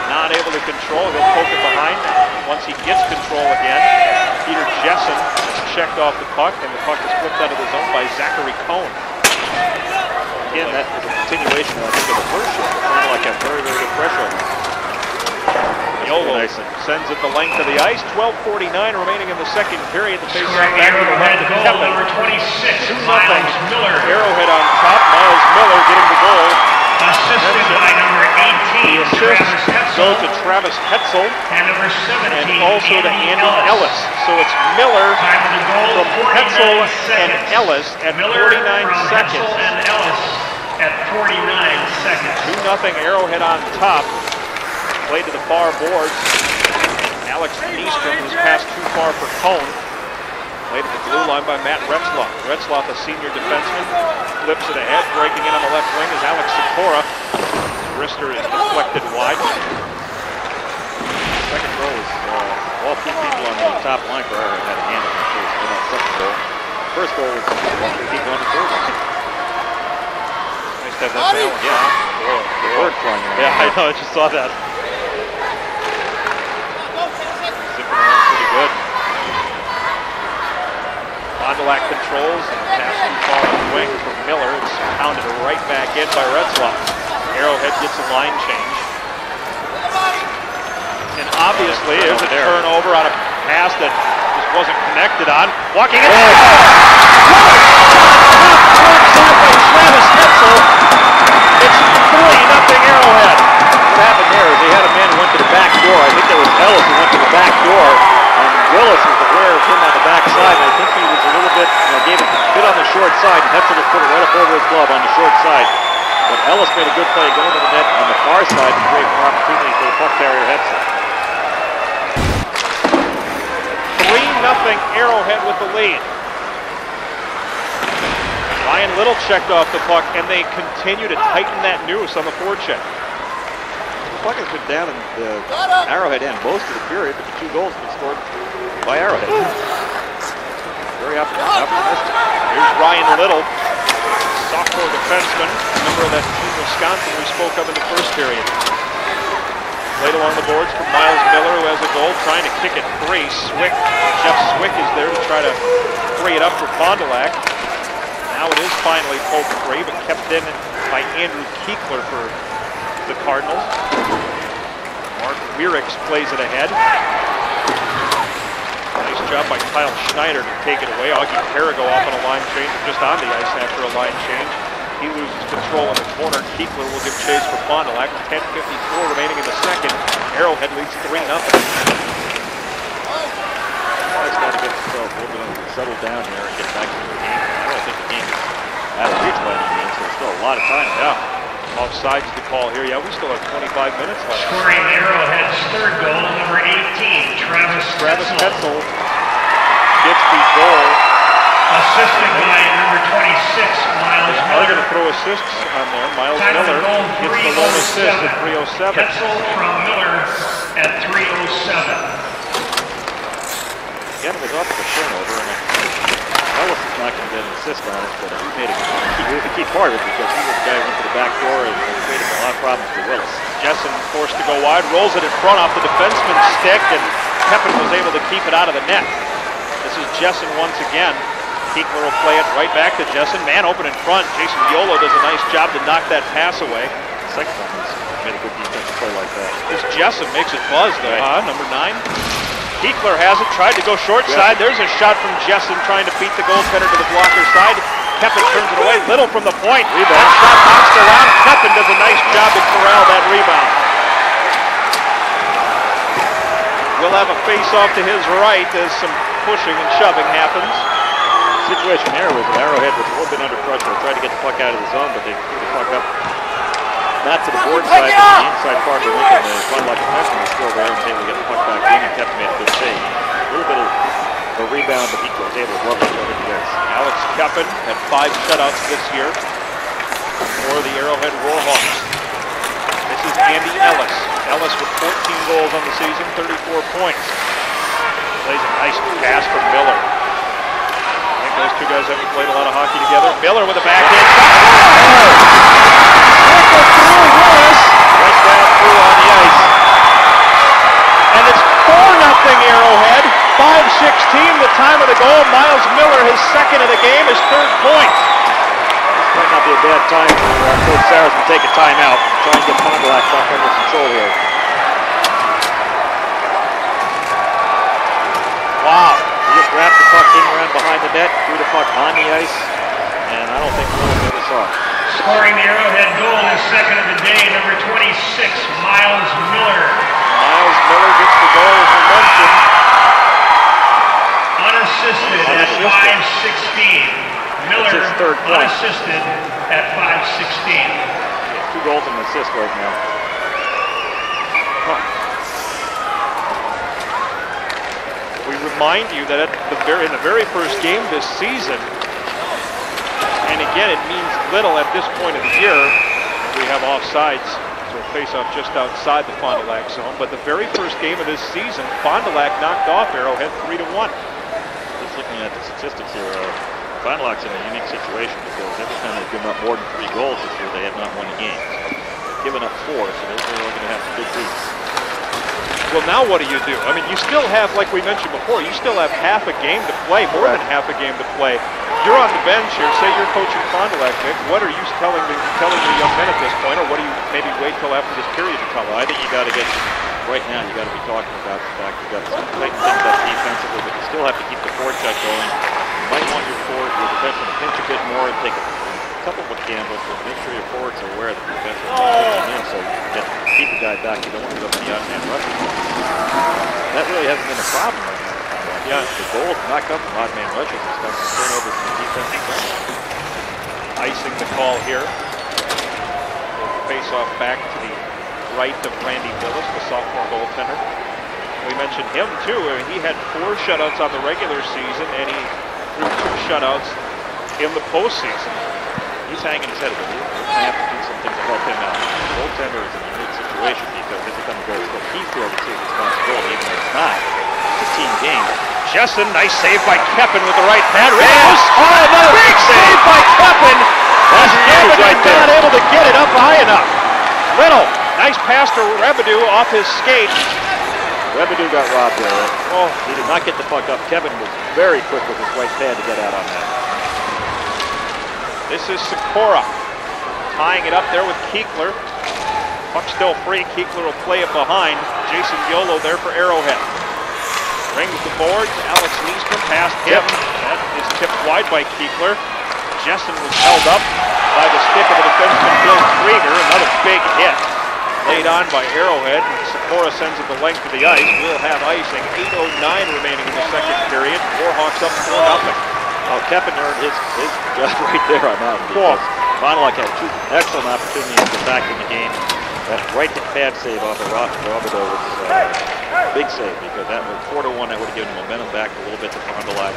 Not able to control. He'll poke it behind. Once he gets control again, Peter Jessen has checked off the puck, and the puck is flipped out of the zone by Zachary Cohn. Again, that is a continuation, I think, of the first shift. Fond du Lac had very, very good pressure on them. Yolo sends it the length of the ice. 12:49 remaining in the second period. The face back to the left of Kevin. Number 26, 2-0. Miles Miller. Arrowhead on top. Miles Miller getting the goal. Assisted by number 18, The assists go to Travis Hetzel and number 17, and also to Andy Ellis. So it's Miller Time of the goal, from 49 Hetzel and seconds. Ellis at Miller 49 from seconds. Hetzel and Ellis at 49 seconds. 2-0 Arrowhead on top. Play to the far boards. Alex Niestrom, who's passed too far for Cone. Played at the blue line by Matt Retzloff. Retzloff, a senior defenseman, flips it ahead. Breaking in on the left wing is Alex Sikora. Wrister is deflected wide. Second goal is all three people on the top line for Arrowhead had a hand on the first, and that second goal. First goal was all three people on the third line. Nice to have that balance. Yeah. The bird flying around. Yeah, I know. I just saw that. Zipping around pretty good. Fond du Lac controls and pass too far on the wing from Miller. It's pounded right back in by Retzloff. Arrowhead gets a line change. And obviously there's a turnover on a pass that just wasn't connected on. Walking in. By Travis Hetzel. It's 3-0 Arrowhead. What happened there is they had a man who went to the back door. I think that was Ellis who went to the back door. And Willis was aware of him on the back side. And I think he was a little bit, gave it a bit on the short side. And Hetzel just put it right up over his glove on the short side. But Ellis made a good play going to the net on the far side and create more opportunity for the puck carrier Hetzel. 3-0 Arrowhead with the lead. Ryan Little checked off the puck, and they continue to tighten that noose on the forecheck. The puck has been down in the Arrowhead end most of the period, but the two goals have been scored by Arrowhead. Very optimistic. Here's Ryan Little, sophomore defenseman, member of that team Wisconsin we spoke of in the first period. Played along the boards for Miles Miller, who has a goal, trying to kick it free. Jeff Swick is there to try to free it up for Fond du Lac. Now it is finally pulled free, but kept in by Andrew Keekler for the Cardinals. Mark Wierix plays it ahead. Nice job by Kyle Schneider to take it away. Augie Perigo off on a line change, just on the ice after a line change. He loses control in the corner. Keekler will give chase for Fond du Lac. 10:54 remaining in the second. Arrowhead leads 3-0. It's got to get himself a little bit settled down here and get back to the game. I don't think the game is out of reach by any means, so there's still a lot of time. Yeah. Offsides the call here. Yeah, we still have 25 minutes left. Scoring Arrowhead's third goal, number 18, Travis Hetzel gets the goal. Assisted by number 26, Miles They're Miller. going to throw assists on there. Miles Time of the Miller goal, gets the lone assist at 3:07. Hetzel from Miller at 3:07. Again, it was off the turnover, and Ellis is not going to get an assist on it, but he made a key part of it because he was the guy who went to the back door and created a lot of problems for Willis. Jessen forced to go wide, rolls it in front off the defenseman's stick, and Pepin was able to keep it out of the net. This is Jessen once again. Keekler will play it right back to Jessen. Man open in front. Jason Yolo does a nice job to knock that pass away. The second time he's made a good defensive play like that. This Jessen makes it buzz though, number 9. Keekler has it, tried to go short side. There's a shot from Jessen trying to beat the goaltender to the blocker side. Pepin turns it away. Little from the point. Rebound. That shot bounced around. Pepin does a nice job to corral that rebound. We'll have a face-off to his right as some pushing and shoving happens. The situation here was that Arrowhead was a little bit under pressure. They tried to get the puck out of the zone, but they threw the puck up. Not to the board side, but the inside part of the rink, and the Fond du Lac defenseman was still there and was able to get the puck back in, and Kevin made a good save. A little bit of a rebound, but he was able to glove it over the ice. Alex Kepin had 5 shutouts this year for the Arrowhead Warhawks. This is Andy Ellis. Ellis with 14 goals on the season, 34 points. Plays a nice pass from Miller. I think those two guys haven't played a lot of hockey together. Miller with a backhand shot. Right down through on the ice. And it's 4-0 Arrowhead. 5:16 the time of the goal. Miles Miller, his second of the game, his third point. This might not be a bad time for Coach Saracen to take a timeout and try and get Fond du Lac back under control here. Wow. He just wrapped the puck, came around behind the net, threw the puck on the ice, and I don't think Willis ever saw it. Scoring the Arrowhead goal, his second of the day, number 26, Miles Miller. Miles Miller gets the goal, as we mentioned. Unassisted at 5:16. Miller That's his third point. unassisted at 5:16. 2 goals and an assist right now. We remind you that in the very first game this season, and again, it means little at this point of the year. We have offsides, so a face-off just outside the Fond du Lac zone. But the very first game of this season, Fond du Lac knocked off Arrowhead 3-1. Just looking at the statistics here, Fond du Lac's in a unique situation because every time they've given up more than 3 goals this year, they have not won a game. So given up 4, so they're really going to have some big leads. Well, now what do? I mean, you still have, like we mentioned before, you still have half a game to play, more than half a game to play. You're on the bench here. Say you're coaching Fond du Lac, Nick. What are you telling the young men at this point, or what do you maybe wait till after this period to tell them? I think you got to get, right now, you got to be talking about the fact you got to tighten things up defensively, but you still have to keep the forecheck going. You might want your defenseman to pinch a bit more and take a couple of gambles, but make sure your forwards are aware that the defenseman is pitching in, so you keep the guy back. You don't want to go for the odd-man rushing. That really hasn't been a problem right now. Yeah, the goals have not come from odd-man rushing. It's come from turnovers from the defensive zone. Icing the call here. Face off back to the right of Randy Willis, the sophomore goaltender. We mentioned him too. I mean, he had 4 shutouts on the regular season, and he threw 2 shutouts in the postseason. He's hanging his head a bit. He's going to have to do some things to help him out. The goaltender is in a unique situation because this is going to go to he feels it's his responsibility, even though it's not. It's a team game. Jessen, nice save by Keppen with the right hand. Another big save by Keppen. That's huge right there. Not able to get it up high enough. Little, nice pass to Rebedu off his skate. Rebedu got robbed there. Oh, he did not get the puck up. Kevin was very quick with his right pad to get out on that. This is Sikora tying it up there with Kiekler. Puck still free. Kiekler will play it behind. Jason Yolo there for Arrowhead. Rings the boards. Alex Niestrom past him. That is tipped wide by Kiekler. Jessen was held up by the stick of the defenseman Bill Krieger. Another big hit laid on by Arrowhead. Sikora sends it the length of the ice. We'll have icing. 8:09 remaining in the second period. Warhawks up 4-0. Oh, Keppen earned his job right there on that one because Fond du Lac had 2 excellent opportunities to get back in the game. That right pad save off of Roberto was a big save because that was 4-1. That would have given momentum back a little bit to Fond du Lac.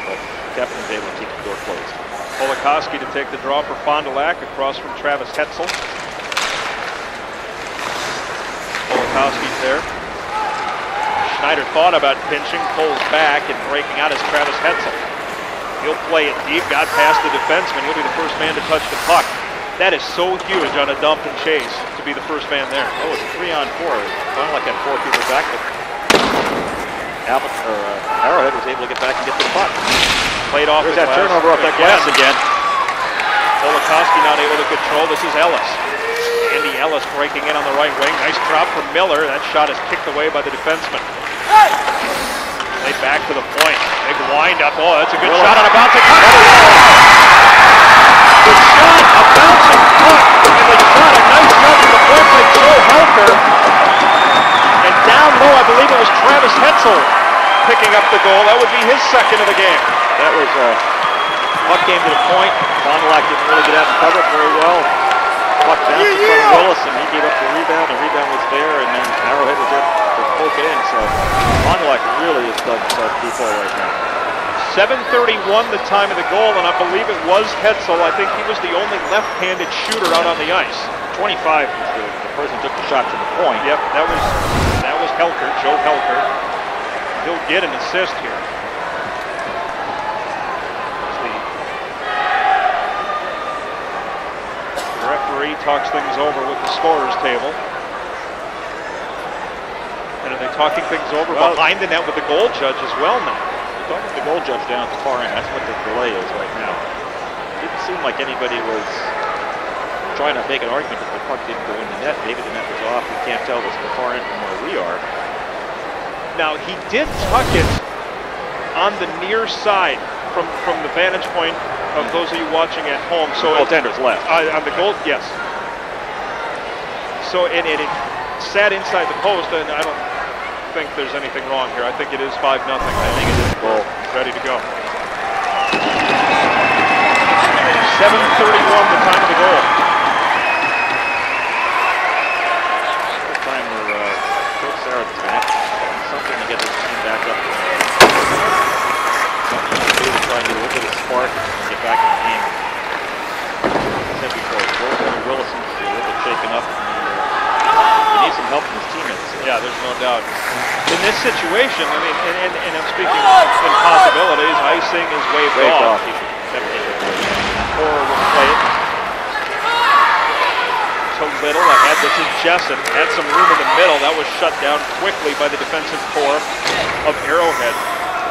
But Keppen was able to keep the door closed. Polakowski to take the draw for Fond du Lac across from Travis Hetzel. Polakowski's there. Schneider thought about pinching, pulls back, and breaking out is Travis Hetzel. He'll play it deep, got past the defenseman. He'll be the first man to touch the puck. That is so huge on a dump and chase to be the first man there. Oh, it's a 3-on-4. Fond du Lac had 4 people back, but Arrowhead was able to get back and get to the puck. Played off There's the that glass. turnover off that glass again. Polakowski not able to control. This is Ellis. Andy Ellis breaking in on the right wing. Nice drop from Miller. That shot is kicked away by the defenseman. Played back to the point. Big wind up. Oh, that's a good shot on a bouncing puck. The shot, a bouncing puck. And the shot, a nice shot from the point by Joe Helker. And down low, I believe it was Travis Hetzel picking up the goal. That would be his second of the game. That was puck came to the point. Fond du Lac didn't really get out and cover it very well. Puck bounced in front of Willis, and he gave up the rebound. The rebound was there, and then Arrowhead was there to poke it in. So Fond du Lac really has dug himself deep hole right now. 7:31 the time of the goal, and I believe it was Hetzel. I think he was the only left-handed shooter out on the ice. 25 was the person who took the shot from the point. Yep, that was Helker, Joe Helker. He'll get an assist here. The referee talks things over with the scorer's table. And are they talking things over behind the net with the goal judge as well now? They're talking to the goal judge down at the far end. That's what the delay is right now. Didn't seem like anybody was trying to make an argument that the puck didn't go in the net. Maybe the net was off. We can't tell. It's far in from where we are. Now, he did tuck it on the near side from the vantage point of those of you watching at home. So goaltender's left. On the goal, yes. So it sat inside the post, and I don't think there's anything wrong here. I think it is 5-0. I think it is a goal. Ready to go. 7:31, the time of the goal. The time where Coach Sarah's back. Something to get this team back up. Something to do to try and get a little bit of spark and get back in the game. As I said before, goaltender Willis seems to be a little bit shaken up. He needs some help from his teammates. Yeah, there's no doubt. In this situation, I mean, and I'm speaking in possibilities, icing is waved off. Or will play it to Little ahead. This is Jessen. Had some room in the middle. That was shut down quickly by the defensive core of Arrowhead.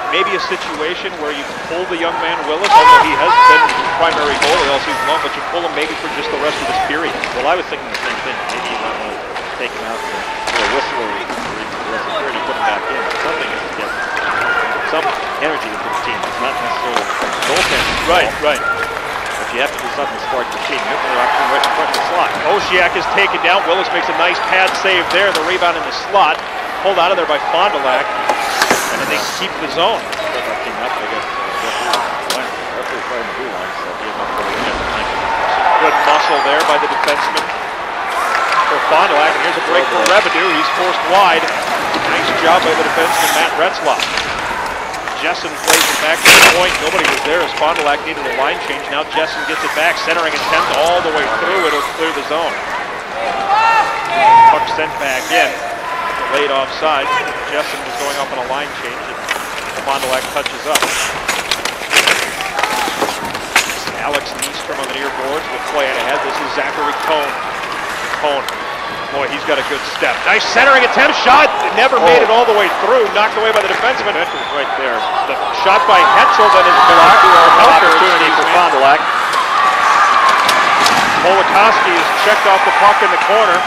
Maybe a situation where you pull the young man Willis, although he has been the primary goalie all season long, but you pull him maybe for just the rest of this period. Well, I was thinking the same thing. Maybe you might want to take him out for a whistle or security, put him back in. Something is to get some energy into the team. It's not necessarily goaltending. Right. But you have to do something to spark the team. You have to opportunity right in front of the slot. Oshie is taken down. Willis makes a nice pad save there. The rebound in the slot. Pulled out of there by Fond Du Lac. And then they keep the zone. Good muscle there by the defenseman for Fond Du Lac. And here's a break for Revenue. He's forced wide. Nice job by the defenseman, Matt Retzlaff. Jessen plays it back to the point. Nobody was there as Fond Du Lac needed a line change. Now Jessen gets it back. Centering attempt all the way through. It'll clear the zone. Puck sent back in. Delayed offside. Jessen was going up on a line change. And Fond Du Lac touches up. Alex Nystrom on the near boards will play it ahead. This is Zachary Cohn. Boy, he's got a good step. Nice centering attempt, shot. It never made it all the way through. Knocked away by the defenseman. That was right there. The shot by Hetzel then is blocked. Opportunity for Fond Du Lac. Molikoski has checked off the puck in the corner.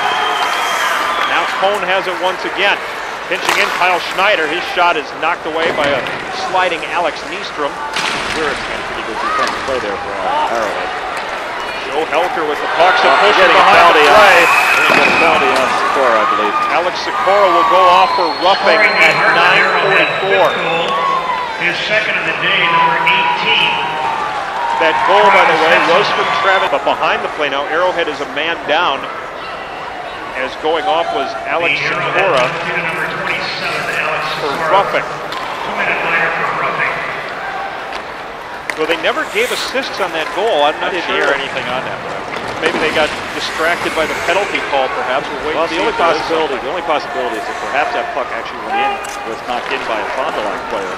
Now Cohn has it once again. Pinching in Kyle Schneider. His shot is knocked away by a sliding Alex Nystrom. Sure, it's been a pretty good defensive play there for Arrowhead. Joe Helker with the puck, so pushing behind the play. Getting a penalty on Sikora, I believe. Alex Sikora will go off for roughing at 9:44. His second of the day, number 18. That goal, by the way, was from Travis, but behind the play now, Arrowhead is a man down. As going off was Alex Sikora Number 27, Alex for Sikora. roughing. 2-minute minor for roughing. Well, they never gave assists on that goal. I'm not I didn't sure. hear anything on that. Maybe they got distracted by the penalty call, perhaps. We'll wait Well, and the see only if there is possibility is that perhaps that puck actually went in, was knocked in by a Fond Du Lac player.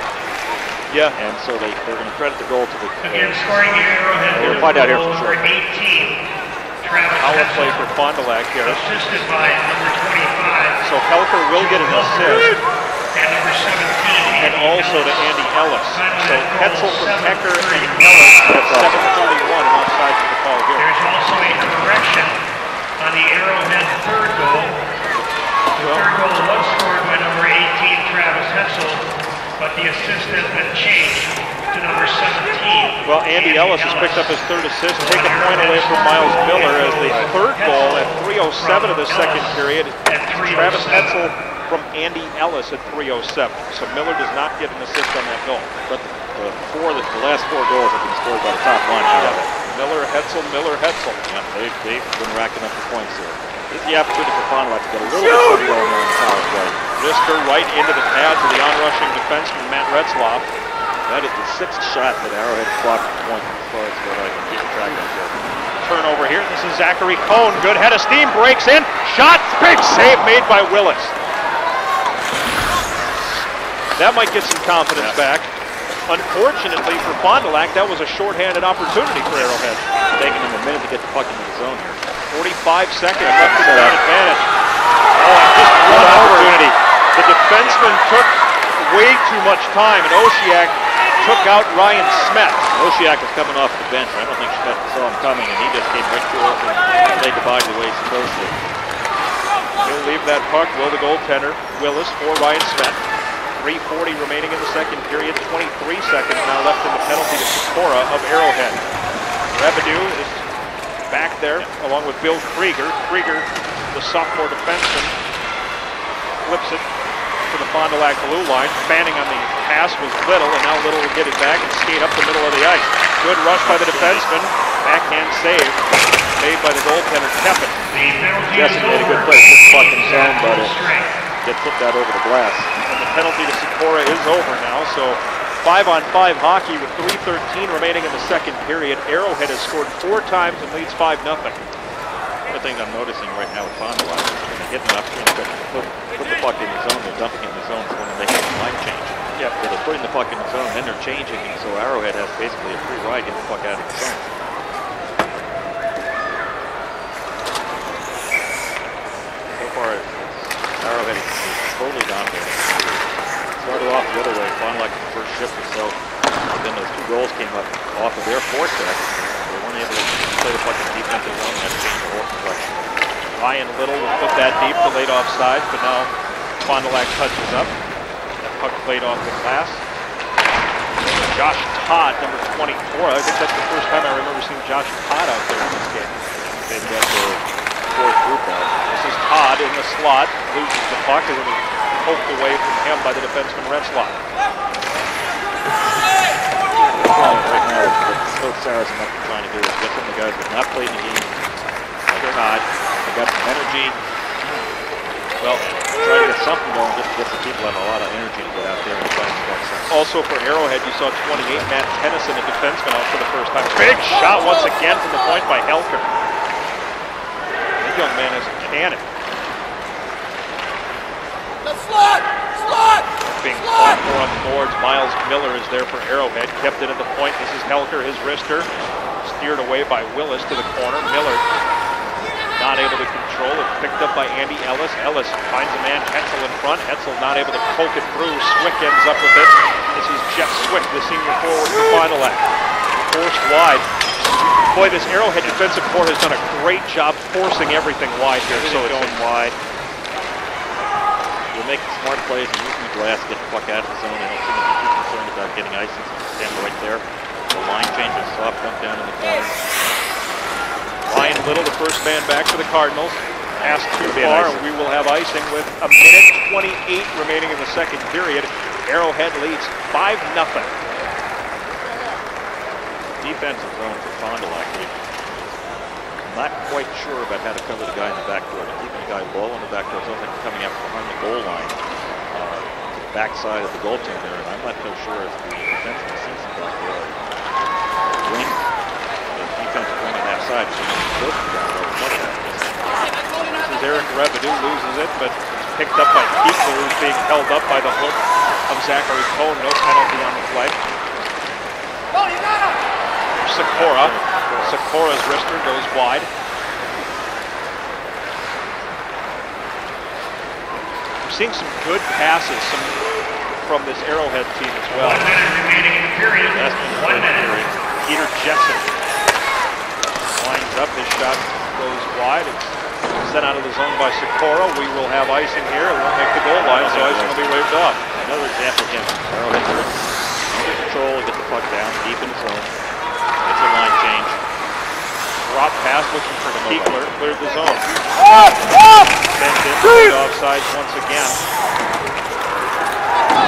Yeah. And so they're going to credit the goal to the... Again, scoring the Arrowhead. We'll find out here for sure. Number 18, Travis Power Hetzel. play for Fond Du Lac here. Assisted by number 25. So Helker will get an assist. And number 17. And also to Andy Ellis. So Hetzel from Hecker and 7:31. Ellis at 7:31 and offside for the call here. There's also a correction on the Arrowhead third goal. The third goal was scored by number 18, Travis Hetzel, but the assist has been changed to number 17. Well, Andy Ellis has picked up his third assist, take a point away from Miles Miller as the third goal at 3:07 of the second period. Travis Hetzel from Andy Ellis at 3:07. So Miller does not get an assist on that goal. But the last four goals have been scored by the top line. Miller, Hetzel. Yeah, they've been racking up the points here. This is the opportunity for Fond Du Lac to get a little bit of going there in the power play. Risker right into the pads of the onrushing defenseman, Matt Retzlaff. That is the sixth shot that Arrowhead blocked at the point as far as what I can keep track of here. Turnover here. This is Zachary Cohn. Good head of steam. Breaks in. Shot. Big save made by Willis. That might get some confidence back. Unfortunately for Fond Du Lac, that was a shorthanded opportunity for Arrowhead. Taking them a minute to get the puck into the zone here. 45 seconds left in that advantage. Oh, and just one opportunity. The defenseman took way too much time, and Oshie took out Ryan Smet. Osiak was coming off the bench. I don't think Schmidt saw him coming, and he just came right to us and played the body the way he's supposed to. He'll leave that puck. Will the goaltender. Willis for Ryan Smet. 3:40 remaining in the second period. 23 seconds now left in the penalty to Sikora of Arrowhead. Revenue is back there along with Bill Krieger. Krieger, the sophomore defenseman, flips it to the Fond du Lac blue line. Fanning on the pass was Little, and now Little will get it back and skate up the middle of the ice. Good rush by the defenseman. Backhand save made by the goaltender, Kevin. Jesse made a good play. Just fucking zone, but it tipped that over the glass. And the penalty to Sikora is over now, so 5-on-5 hockey with 3:13 remaining in the second period. Arrowhead has scored 4 times and leads 5-0. One of the things I'm noticing right now with Fond du Lac is when they hit an upstream, put the puck in the zone, they're dumping it in the zone, so when they hit the line change. Yep. So they're putting the puck in the zone, then they're changing, and so Arrowhead has basically a free ride, get the puck out of the zone. So far, Arrowhead is totally dominating. Started off the other way, Fond du Lac the first shift or so, but then those 2 goals came up off of their forecheck. They weren't able to play the puck in the defensive zone, and had to change the whole complexion. Ryan Little will put that deep to laid offside, but now Fond du Lac touches up. That puck played off the glass. Josh Todd, number 24. I think that's the first time I remember seeing Josh Todd out there in this game. They've got their 4th group out. This is Todd in the slot, loses the puck, and then poked away from him by the defenseman Retzlaff. Right now, what Coach Saracen might be trying to do is get some of the guys that have not played the game. They're not. They got some energy. Well, try to get something going just to get the people that have a lot of energy to get out there and try and get something. Also for Arrowhead, you saw 28, Matt Tennyson, a defenseman, out for the first time. Big shot once again from the point by Helker. That young man is a cannon. Being fought for on the boards. Miles Miller is there for Arrowhead. Kept it at the point. This is Helker, his wrister. Steered away by Willis to the corner. Miller not able to control it. Picked up by Andy Ellis. Ellis finds a man, Hetzel in front. Hetzel not able to poke it through. Swick ends up with it. This is Jeff Swick, the senior forward for Fond du Lac. Forced wide. Boy, this Arrowhead defensive core has done a great job forcing everything wide here. So it's going wide. They're making smart plays and using the glass to get the puck out of the zone. They don't seem to be too concerned about getting icing. Stand right there. The line change is soft dump down in the corner. Ryan Little, the first man back for the Cardinals. Pass too far, and we will have icing with 1:28 remaining in the second period. Arrowhead leads 5-0. Defensive zone for Fond du Lac. Not quite sure about how to cover the guy in the back door. They're keeping the guy low on the back door. It's almost like coming up behind the goal line, to the backside of the goaltender, and I'm not so sure if the defenseman sees him back there. Wing, the defensive wing on that side, so he's supposed to be down low. This is Eric Revenue, loses it, but it's picked up by Keeper, who's being held up by the hook of Zachary Cohn. No penalty on the play. Sikora. Sikora's wrister goes wide. We're seeing some good passes from this Arrowhead team as well. 1 minute remaining in the period. That's 1 minute. Peter Jessen lines up. His shot goes wide. It's sent out of the zone by Sikora. We will have icing here. It won't make the goal line, so icing will be waved off. Another example again. Arrowhead under control, get the puck down deep in the zone. It's a line change. Drop pass looking for Keekler. Cleared the zone. Sends in to offsides once again.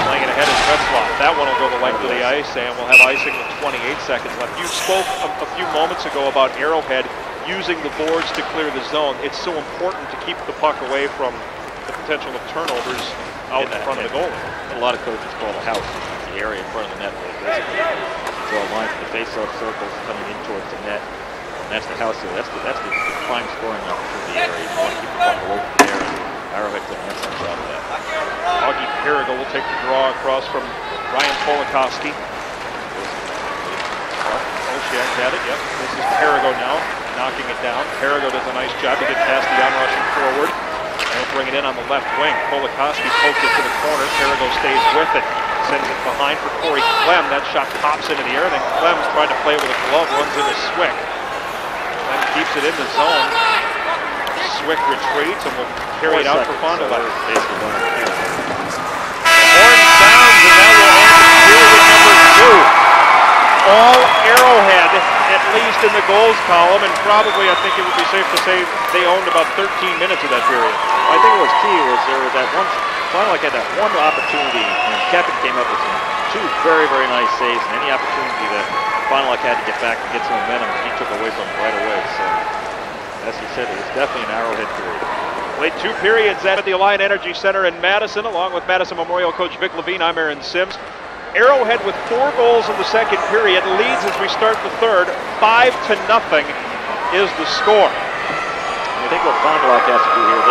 Playing it ahead is Retzlaff. That one will go the length of the ice, and we'll have icing with 28 seconds left. You spoke a few moments ago about Arrowhead using the boards to clear the zone. It's so important to keep the puck away from the potential of turnovers out in front of the goal. A lot of coaches call the house, the area in front of the net. Basically, you draw a line from the face-off circles coming in towards the net. And that's the house here. That's the prime scoring opportunity area. You want to keep the puck away from there. Arrowhead did an excellent job of that. Augie Perigo will take the draw across from Ryan Polakowski. Osiak had it, yep. This is Perigo now, knocking it down. Perigo does a nice job to get past the onrushing forward. And he'll bring it in on the left wing. Polakowski pokes it to the corner. Perigo stays with it. sends it behind for Corey Clem. That shot pops into the air, then Clem's trying to play it with a glove, runs into Swick. Then keeps it in the zone. Swick retreats and will carry it out for Fond Du Lac. Horn sounds, and that will end period number 2. All Arrowhead, at least in the goals column, and probably I think it would be safe to say they owned about 13 minutes of that period. I think it was key was there was that one, Fond Du Lac had that one opportunity, and Kevin came up with two very, very nice saves, and any opportunity that Fond Du Lac had to get back and get some momentum, he took away from him right away. So, as he said, it was definitely an Arrowhead period. Played 2 periods at the Alliant Energy Center in Madison, along with Madison Memorial coach Vic Levine. I'm Aaron Sims. Arrowhead with 4 goals in the second period leads as we start the third. 5-0 is the score. I think what Fond Du Lac has to do here,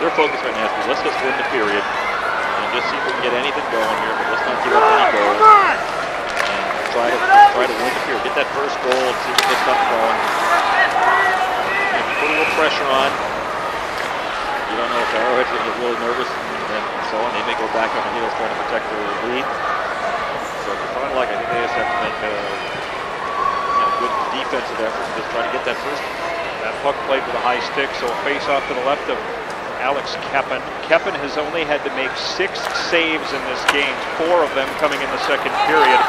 their focus right now is let's just win the period and just see if we can get anything going here, but let's not give up any goals. And try to win the period. Get that first goal and see if we can get something going. And put a little pressure on. You don't know if Arrowhead's going to get really nervous and so on. They may go back on the heels trying to protect their lead. So for Fond Du Lac, I think they just have to make a good defensive effort and just try to get that first. That puck played with a high stick, so a face-off to the left of Alex Keppen. Keppen has only had to make 6 saves in this game, 4 of them coming in the second period,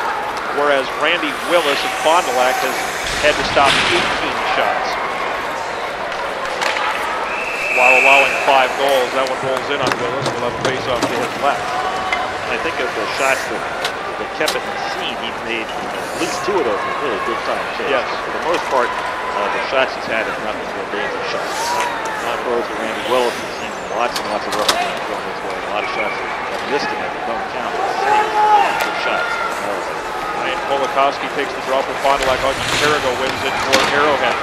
whereas Randy Willis of Fond Du Lac has had to stop 18 shots. While allowing 5 goals, that one rolls in on Willis. We'll have a face-off to his left. I think of the shots that Keppen has seen, he's made at least 2 of those with really good time saves. Yes. For the most part, the shots he's had have not been real dangerous shots. Not those with Randy Willis, he's seen lots and lots of rough shots going his way. A lot of shots that missed him that don't count. Saves, good shots. Ryan Polakowski takes the draw for Fond Du Lac. Augie Carrigo wins it for Arrowhead.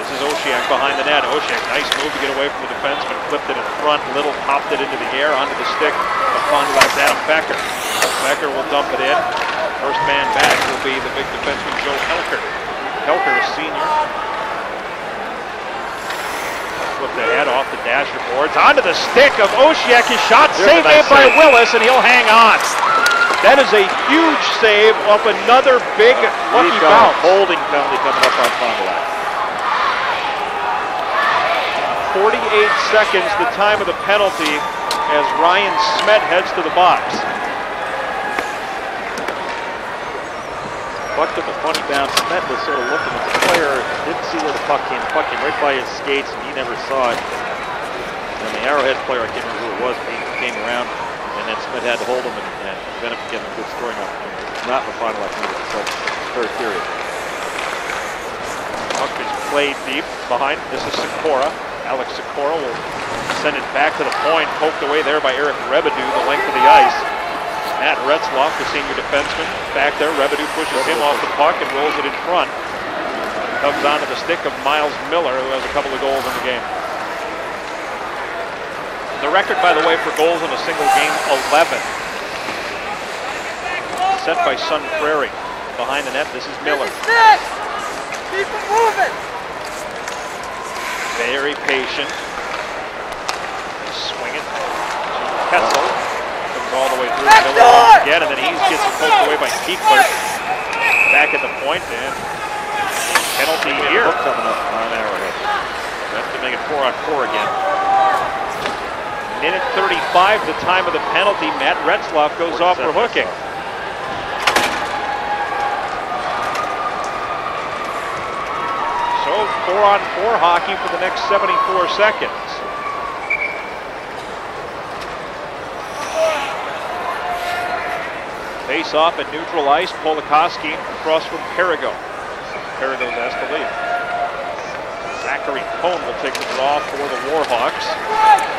This is Oshiak behind the net. Oshiak, nice move to get away from the defenseman. Flipped it in front. Little popped it into the air onto the stick of Fond Du Lac's Adam Becker. Becker will dump it in. First man back will be the big defenseman Joe Helker. Helker, a senior. Flipped ahead off the dasher boards. Onto the stick of Oshiak. His shot saved by Willis, and he'll hang on. That is a huge save off another big lucky bounce. Holding penalty coming up on Fond Du Lac. 48 seconds, the time of the penalty, as Ryan Smet heads to the box. Puck took a funny bounce. Smet was sort of looking at the player, didn't see where the puck came. The puck came right by his skates, and he never saw it. And the Arrowhead player, I can't remember who it was, came around, and then Smet had to hold him and prevent him from getting a good scoring opportunity. Not the final opportunity, so third period. Puck is played deep behind. This is Sikora. Alex Sikora will send it back to the point, poked away there by Eric Rebedu, the length of the ice. Matt Retzloff, the senior defenseman, back there. Rebedu pushes him off the puck and rolls it in front. Comes onto the stick of Miles Miller, who has a couple of goals in the game. The record, by the way, for goals in a single game, 11. Set by Sun Prairie. Behind the net, this is Miller. Keep moving! Very patient. Swing it. Kessel comes all the way through. Miller again, and then he gets poked away by Keekler. Back at the point, and penalty here. Coming up on Arrowhead. That's to make it 4-on-4 again. Minute 35, the time of the penalty. Matt Retzloff goes off for hooking. So 4-on-4 hockey for the next 74 seconds. Face off at neutral ice. Polakowski across from Perigo. Perigo's asked to leave. Zachary Cohn will take the draw for the Warhawks.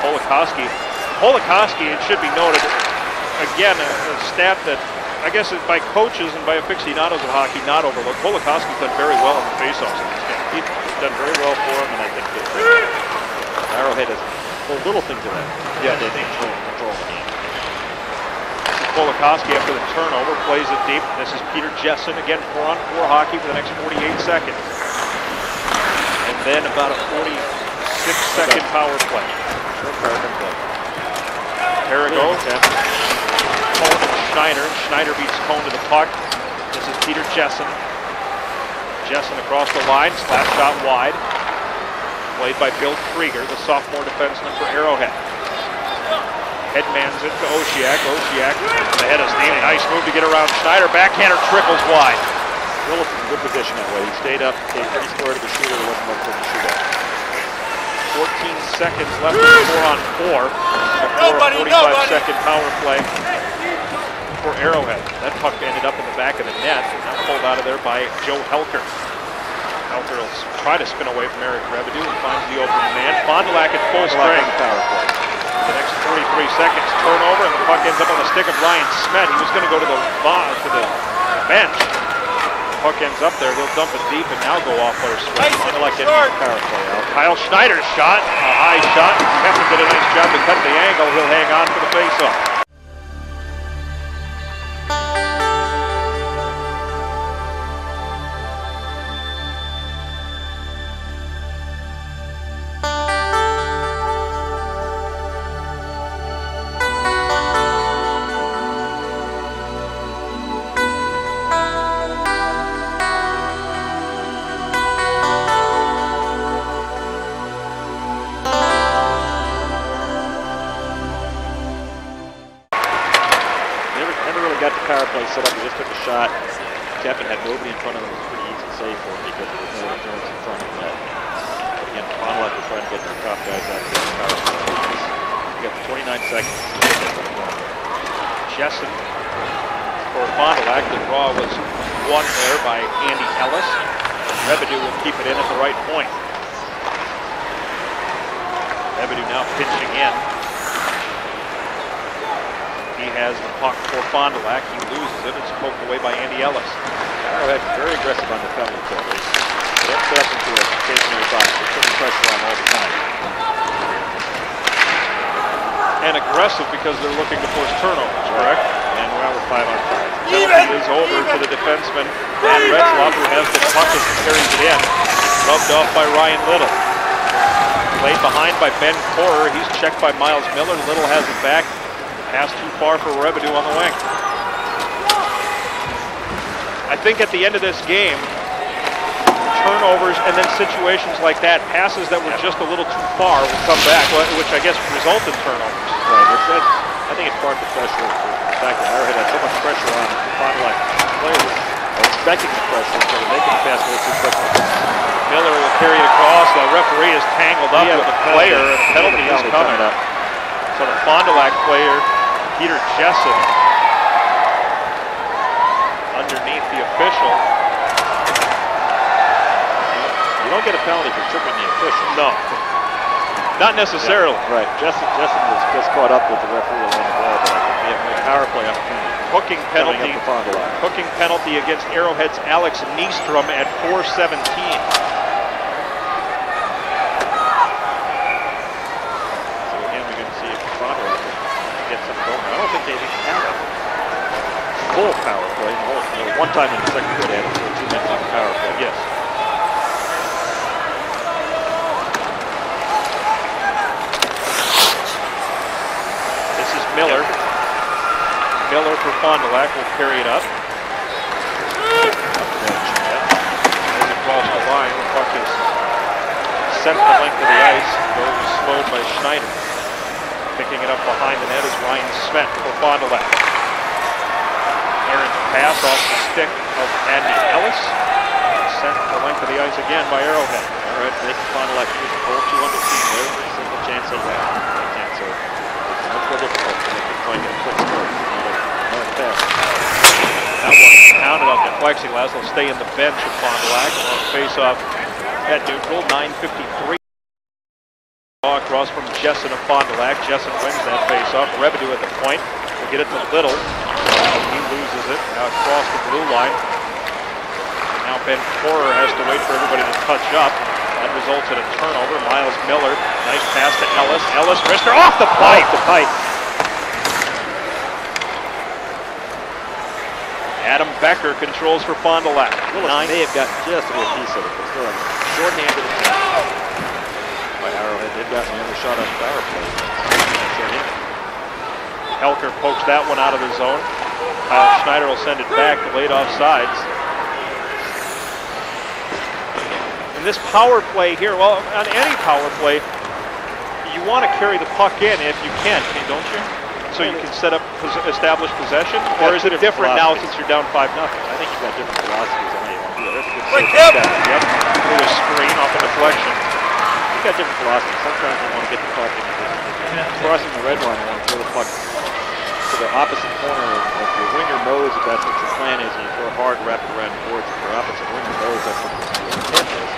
Polakowski, it should be noted, again, a stat that I guess by coaches and by aficionados of hockey not overlooked. Polakowski's done very well in the faceoffs in this game. He's done very well for him, and I think that Arrowhead has little things of that. Yeah, they control the game. Polakowski after the turnover plays it deep. This is Peter Jessen again, 4-on-4 hockey for the next 48 seconds. And then about a 46-second power play. Perigo. Schneider. Schneider beats Cone to the puck. This is Peter Jessen. Jessen across the line, slap shot wide. Played by Bill Krieger, the sophomore defenseman for Arrowhead. Headmans it to Osiak. Osiak ahead of steam. Nice move to get around Schneider. Backhander trickles wide. Willis in good position that way. He stayed up, stayed pretty square to the shooter. There wasn't much for him to shoot at. 14 seconds left in the 4-on-4. Before a 45-second power play for Arrowhead. That puck ended up in the back of the net. Now pulled out of there by Joe Helker. Helker will try to spin away from Eric Rebedu and finds the open man. Fond Du Lac at full strength. Power play. The next 43 seconds, turnover, and the puck ends up on the stick of Ryan Smet. He was going to go to the bench. The puck ends up there. He'll dump it deep and now go off their Smet. Fond Du Lac getting the power play out. Kyle Schneider's shot, a high shot. Kevin did a nice job to cut the angle. He'll hang on for the faceoff. Set up, he just took a shot. Kevin had nobody in front of him. It was pretty easy to save for him because there was no interference in front of that. But again, Fond Du Lac was trying to get their top guys out of the power play. We got 29 seconds. Jessen for Fond Du Lac. The draw was won there by Andy Ellis. Rebedu will keep it in at the right point. Rebedu now pitching in. He has the puck for Fond Du Lac. He loses it. It's poked away by Andy Ellis. Arrowhead very aggressive on the penalty kill. They don't set up into a stationary box. They're putting pressure on all the time. And aggressive because they're looking to force turnovers, correct? And now we're 5-on-5. Penalty is over to the defenseman, Matt Retzlaff, who has the puck as he carries it in. Rubbed off by Ryan Little. Played behind by Ben Corer. He's checked by Miles Miller. Little has it back. Pass too far for Rebedu on the wing. I think at the end of this game, turnovers and then situations like that, passes that were just a little too far will come back, which I guess result in turnovers. Right. I think it's part of the pressure. The fact that Arrowhead had so much pressure on Fond Du Lac players are expecting the pressure, so they're making the pass go too quickly. Miller will carry it across. The referee is tangled up with the player, and the penalty is coming up. So the Fond Du Lac player, Peter Jessen, underneath the official. You don't get a penalty for tripping the official. No, not necessarily. Yeah, right. Jessen was just caught up with the referee along the ball, but I think we have more power play opportunity. Hooking penalty. Hooking penalty against Arrowhead's Alex Nystrom at 4:17. I don't think they even have a full power play. One time in the second period, they had 2 minutes on power play. Yes. This is Miller. Miller for Fond Du Lac will carry it up. As it crosses the line, the puck is sent the length of the ice. Goes slowed by Schneider. Picking it up behind the net is Ryan Smet for Fond Du Lac. Errant pass off the stick of Andy Ellis. Sent the length of the ice again by Arrowhead. All right, making Fond Du Lac use the whole 200 feet. Every single chance they have. They can't, so it's much more difficult to make it trying to get a quick score. Another pass. That one pounded off the plexiglass. They'll stay in the bench of Fond Du Lac. Face off at neutral, 9:53. Across from Jessen of Fond Du Lac. Jessen wins that face-off. Rebedu at the point. Will get it to Little. He loses it. Now across the blue line. Now Ben Corer has to wait for everybody to touch up. That results in a turnover. Miles Miller. Nice pass to Ellis. Ellis, wrister off the pipe. Adam Becker controls for Fond Du Lac. Willis may have got just a little piece of it, but still short-handed attempt. Arrowhead, they've gotten another shot on power play. Helker pokes that one out of the zone. Kyle Schneider will send it back, delayed offsides. And this power play here, well, on any power play, you want to carry the puck in if you can, don't you? So you can establish possession, or is it different now since you're down 5-0? I think you've got different philosophies on how you want to do it. That's a good Right, save. yep. Through a screen off a deflection. You've got different philosophies. Sometimes you want to get the puck crossing the red line, you want to throw the puck to the opposite corner of your winger knows if that's what your plan is, and you throw hard, rapid around the boards. If your opposite winger knows that's what your intent is,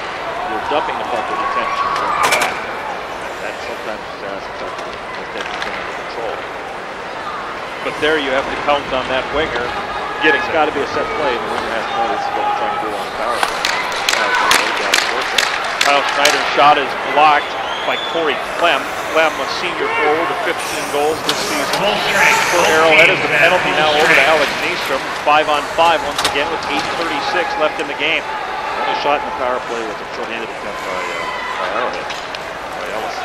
you're dumping the puck with intention from the back. That sometimes has taken under control. But there you have to count on that winger getting. It's got to be a set play, and the winger has to know this is what we're trying to do on the power play. Kyle Schneider's shot is blocked by Corey Clem. Clem, a senior forward of 15 goals this season for Arrowhead, as the penalty now over to Alex Nystrom. 5-on-5 once again with 8:36 left in the game. Only shot in the power play was a short-handed attempt by Arrowhead, by Ellis.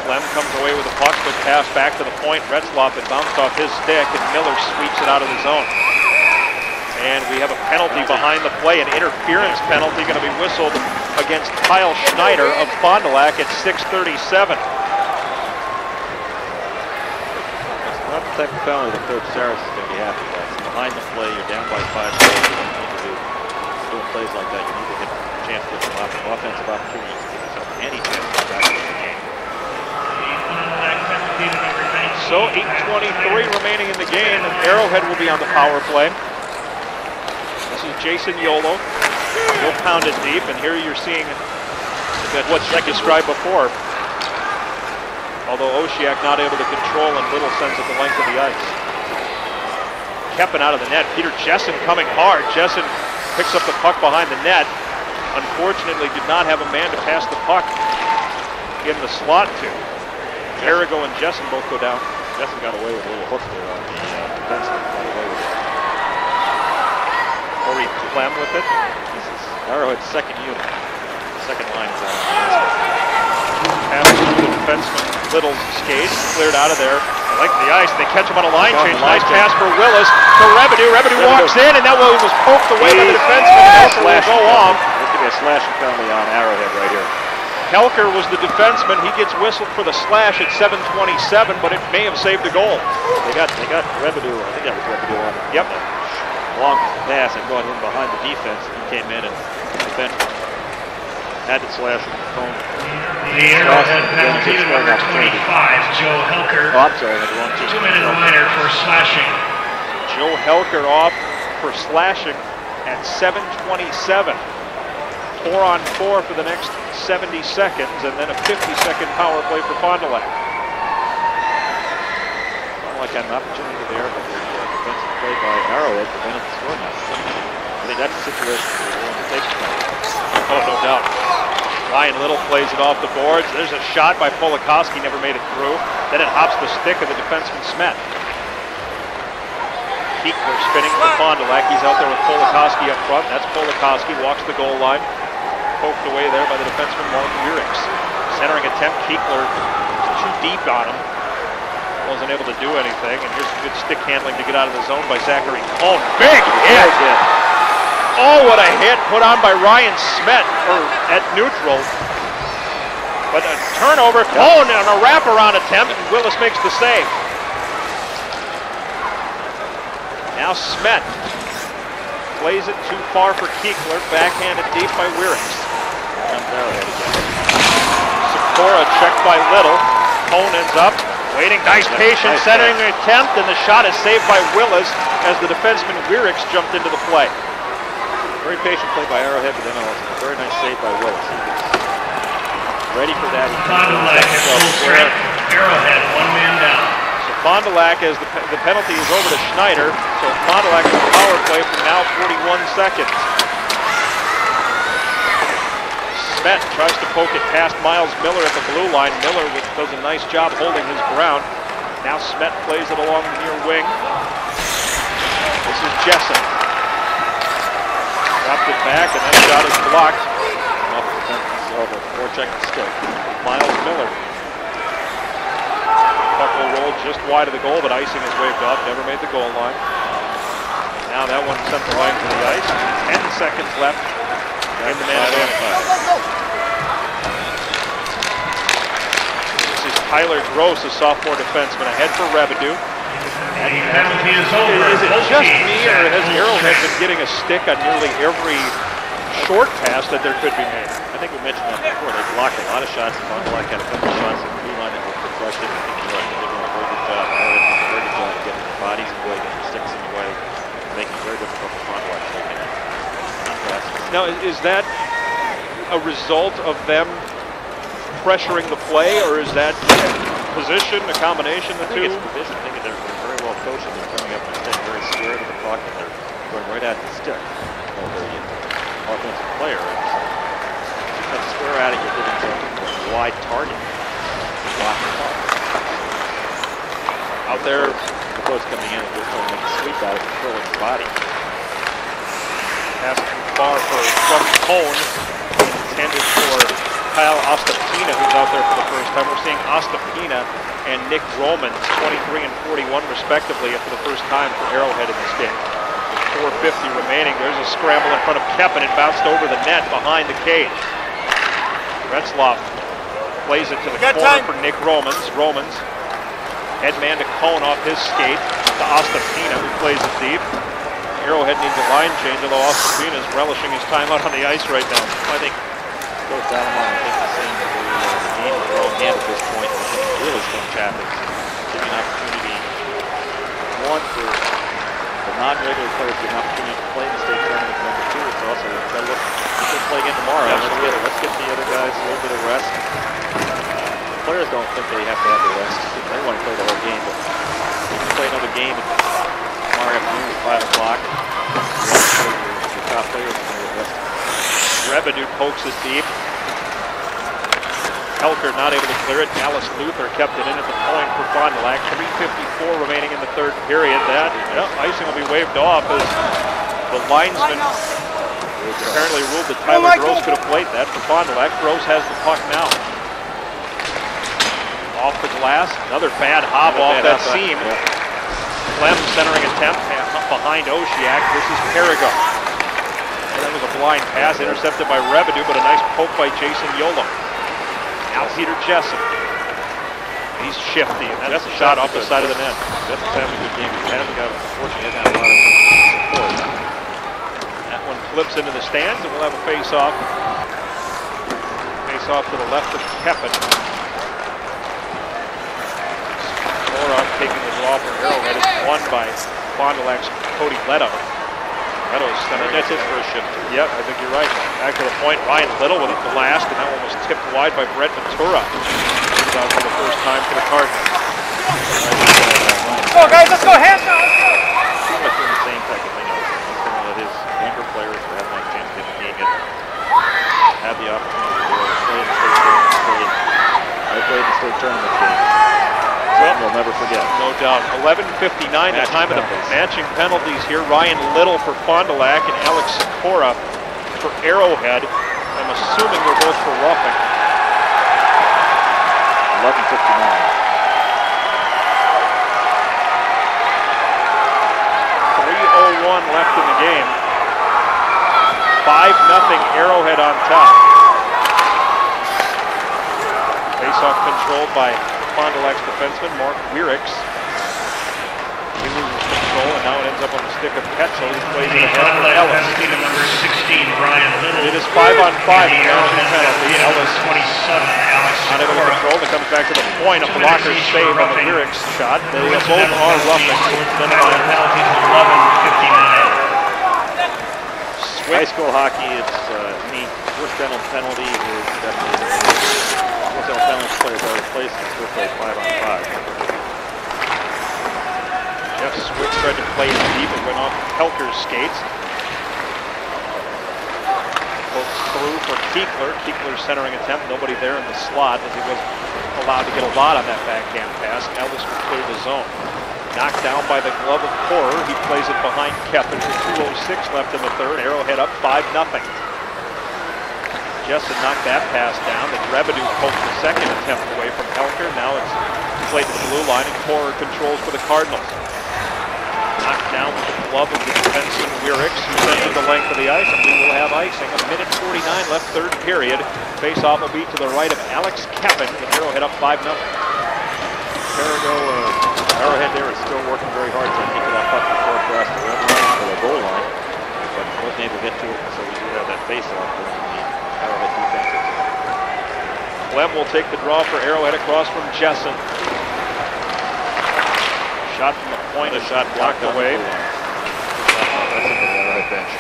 Clem comes away with the puck, but pass back to the point. Retzloff, it bounced off his stick, and Miller sweeps it out of the zone. And we have a penalty behind the play, an interference penalty going to be whistled against Kyle Schneider of Fond Du Lac at 6:37. It's not the type of penalty that Coach Saris is going to be happy with. It's behind the play, you're down by 5 goals. You need to do doing plays like that. You need to get a chance to get some offensive opportunities to give yourself any chance to get back into the game. So 8:23 remaining in the game, and Arrowhead will be on the power play. This is Jason Yolo. He'll pound it deep, and here you're seeing what I described before. Although Oshiak not able to control, and Little sends it the length of the ice. Keppen out of the net. Peter Jessen coming hard. Jessen picks up the puck behind the net. Unfortunately, did not have a man to pass the puck in the slot to. Arago and Jessen both go down. Jessen got away with a little hook there on the defenseman. Got away with it. Corey Clem with it. This is Arrowhead's second unit. The second line is out. Pass to the defenseman. Little's skates cleared out of there. I like the ice. They catch him on a line change. Nice pass for Willis to Revenue. Revenue walks in, and that one was poked away by the defenseman. Helker will go off. There's going to be a slashing penalty on Arrowhead right here. Helker was the defenseman. He gets whistled for the slash at 7:27, but it may have saved the goal. They got Revenue. I think that was Revenue on it. Yep. Long pass and brought him behind the defense. He came in and defended. Had to slash him with the phone. The Arrowhead penalty to number 25, Joe Helker. Oh, I'm sorry, I had the wrong team. 2-minute minor for slashing. Joe Helker off for slashing at 7:27. 4-on-4 for the next 70 seconds, and then a 50-second power play for Fond Du Lac. Fond du Lac had an opportunity there, but the defensive play by Arrowhead prevented the scoring. I think that's the situation we're willing to take tonight. Oh, no doubt. Ryan Little plays it off the boards. There's a shot by Polakowski, never made it through. Then it hops the stick of the defenseman Smet. Keekler spinning for Fond Du Lac. He's out there with Polakowski up front. That's Polakowski, walks the goal line. Poked away there by the defenseman Mark Urix. Centering attempt, Keekler too deep on him. Wasn't able to do anything, and here's some good stick handling to get out of the zone by Zachary Cohn. Big hit! Oh, what a hit put on by Ryan Smet at neutral. But a turnover, Cohn on a wraparound attempt, and Willis makes the save. Now Smet plays it too far for Keekler, backhanded deep by Wierix. Sikora checked by Little. Cohn ends up waiting, nice patient centering attempt, and the shot is saved by Willis as the defenseman Wierix jumped into the play. Very patient play by Arrowhead, but then a very nice save by Willis. He was ready for that. Fond Du Lac at full strength. Arrowhead, one man down. So Fond Du Lac, as the penalty is over to Schneider, so Fond Du Lac on the power play for now 41 seconds. Smet tries to poke it past Miles Miller at the blue line. Miller does a nice job holding his ground. Now Smet plays it along the near wing. This is Jessen. Dropped it back, and that shot is blocked. Off the defense's elbow, forecheck and stick. Miles Miller. Puck will roll just wide of the goal, but icing is waved off. Never made the goal line. Now that one sent the line to the ice. 10 seconds left in the man advantage. This is Tyler Gross, a sophomore defenseman, ahead for Rebedu. Penalty is over. Is it just me, or has Arrowhead been getting a stick on nearly every short pass that there could be made? I think we mentioned that before. They blocked a lot of shots. Fond Du Lac had a couple of shots in the blue line that were deflected. I think you're right. They're doing a very good job. Arrowhead doing a very good job getting their bodies in the way, getting their sticks in the way, making it very difficult for Fond Du Lac to make it. Now, is that a result of them pressuring the play, or is that position, a combination of the two? I think it's position. I think they're very well coached and they're coming up and staying very scared of the puck and they're going right at the stick of the offensive player. If you come square at it, you're giving them a wide target. You block the puck. Out there, the post coming in and just trying to make a sweep out of it, controlling the body. pass too far from Cone, intended for Kyle Ostapina, who's out there for the first time. We're seeing Ostapina and Nick Romans, 23 and 41 respectively, for the first time for Arrowhead in this game. 4:50 remaining. There's a scramble in front of Keppen. It bounced over the net behind the cage. Retzloff plays it to the corner for Nick Romans. Romans, head man to Cone off his skate to Ostapina, who plays it deep. Arrowhead needs a line change, although Ostapina is relishing his time out on the ice right now. I think Coach Dallamon, I think the same with the game is throwing hand at this point. I think really strong traffic. Giving an opportunity, one, for the non-regular players to get an opportunity to play in the state tournament. Number two, it's also try to look to play again tomorrow. Let's get the other guys a little bit of rest. The players don't think they have to have the rest. They want to play the whole game, but if you play another game tomorrow afternoon at 5 o'clock, your top players are going to get rested. Rebedu pokes it deep. Helker not able to clear it. Alice Luther kept it in at the point for Fond Du Lac. 3:54 remaining in the third period. That icing will be waved off as the linesman apparently ruled that Tyler Gross could have played that for Fond Du Lac. Gross has the puck now. Off the glass. Another bad hob off that seam. Clem centering attempt behind Oshiak. This is Perigo. That was a blind pass intercepted by Rebedu, but a nice poke by Jason Yolo. Now Peter Jessup. He's shifty, and that's a shot off the side of the net. Jessup's having a good game. He hasn't got, unfortunately, hasn't had a lot of support. That one flips into the stands, and we'll have a face-off. Face-off to the left of Keppen. Moron taking the draw for Arrowhead. It's won by Fond Du Lac's Cody Leto. Leto's centering. That's it for a shift. Yep, I think you're right. Back to the point, Ryan Little with a blast, and that one was tipped wide by Brett Ventura. He's out for the first time for the Cardinals. Go guys, let's go, hands down, let's go! Pretty much doing the same type of thing. He's one of his younger players who haven't had a chance to get the game yet. Had the opportunity to play in the state tournament. I played in the state tournament game. Well, we'll never forget. No doubt. 11:59, the time of the matching penalties here. Ryan Little for Fond Du Lac and Alex Sikora for Arrowhead. I'm assuming they're both for roughing. 11:59. 3:01 left in the game. 5-0 Arrowhead on top. Face-off controlled by Fond Du Lac's defenseman, Mark Wierix. He loses control, and now it ends up on the stick of Ketchel. He plays it ahead for Ellis. Number 16, Brian Little. It is 5-on-5. Arrowhead penalty. Ellis 27, Alex not able to control. It comes back to the point. A blocker save on the Wierix shot. They both are roughing. Penalties 11:59. High school hockey, it's any first penalty is definitely first penalty players are replaced and still play 5-on-5. Jeff Swick tried to play it deep. It went off Helker's skates. Pokes through for Keekler. Keekler's centering attempt. Nobody there in the slot as he wasn't allowed to get a lot on that backhand pass. Ellis will clear the zone. Knocked down by the glove of Korer. He plays it behind Keppen with 2:06 left in the third. Arrowhead up 5-0. Jessen knocked that pass down. Then Rebedu poked the second attempt away from Helker. Now it's played to the blue line, and Korer controls for the Cardinals. Knocked down with the glove of the defenseman Weirich, who sends it the length of the ice, and we will have icing. 1:49 left, third period. Face-off will be to the right of Alex Kevin, with Arrowhead up 5-0. Arrowhead there is still working very hard to get to that puck before it crosses the red line or the goal line, but wasn't able to get to it, so we do have that face-off going from the Arrowhead defensive zone. Clem will take the draw for Arrowhead across from Jessen. Shot from the point, a shot blocked away. That's in the Arrowhead bench.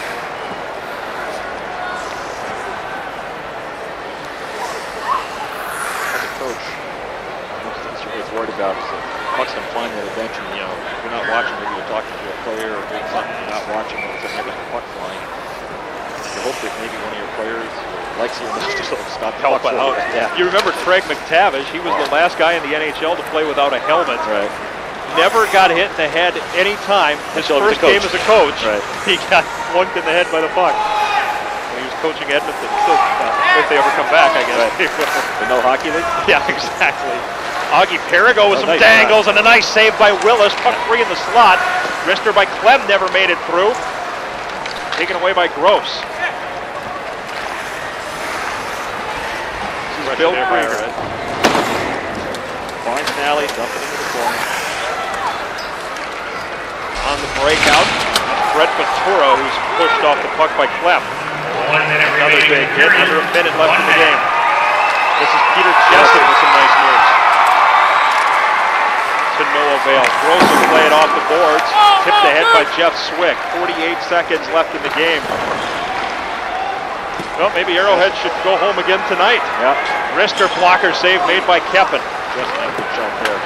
As a coach, most of the worried about is that pucks can flying on the bench, and if you're not watching, maybe you're talking to a player or doing something, you're not watching, all of a sudden there's a puck flying. You hope that maybe one of your players likes you enough to sort of stop the puck out. Yeah. You remember Craig McTavish? He was the last guy in the NHL to play without a helmet. Right. Never got hit in the head any time. His first game as a coach, he got flunked in the head by the puck. When he was coaching Edmonton, still, if they ever come back, I guess. The no hockey league? Yeah, exactly. Augie Perigo with some dangles and a nice save by Willis. Puck free in the slot. Wrister by Clem never made it through. Taken away by Gross. This is Bill Krieger. Finds an alley, dump it into the corner. On the breakout, Brett Ventura, who's pushed off the puck by Clem. 1 minute Another remaining. big hit, under a minute left in the game. This is Peter Jessen with some nice moves. To no avail. Gross will play it off the boards. Tipped ahead by Jeff Swick. 48 seconds left in the game. Well, maybe Arrowhead should go home again tonight. Yeah. Wrister blocker save made by Keppen. Just a good shot there.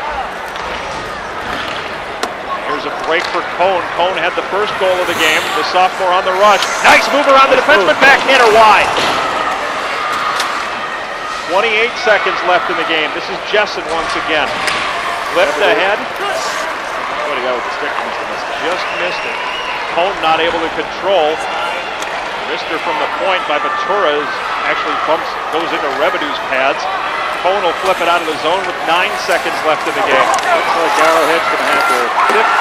Here's a break for Cone. Cone had the first goal of the game. The sophomore on the rush. Nice move around the defenseman. Backhander wide. 28 seconds left in the game. This is Jessen once again. Flipped ahead. What do you got with the stick? Just missed it. Cone not able to control. Wrister from the point by Ventura actually goes into Rebedu's pads. Cone will flip it out of the zone with 9 seconds left in the game. Looks like Arrowhead's going to have their 5th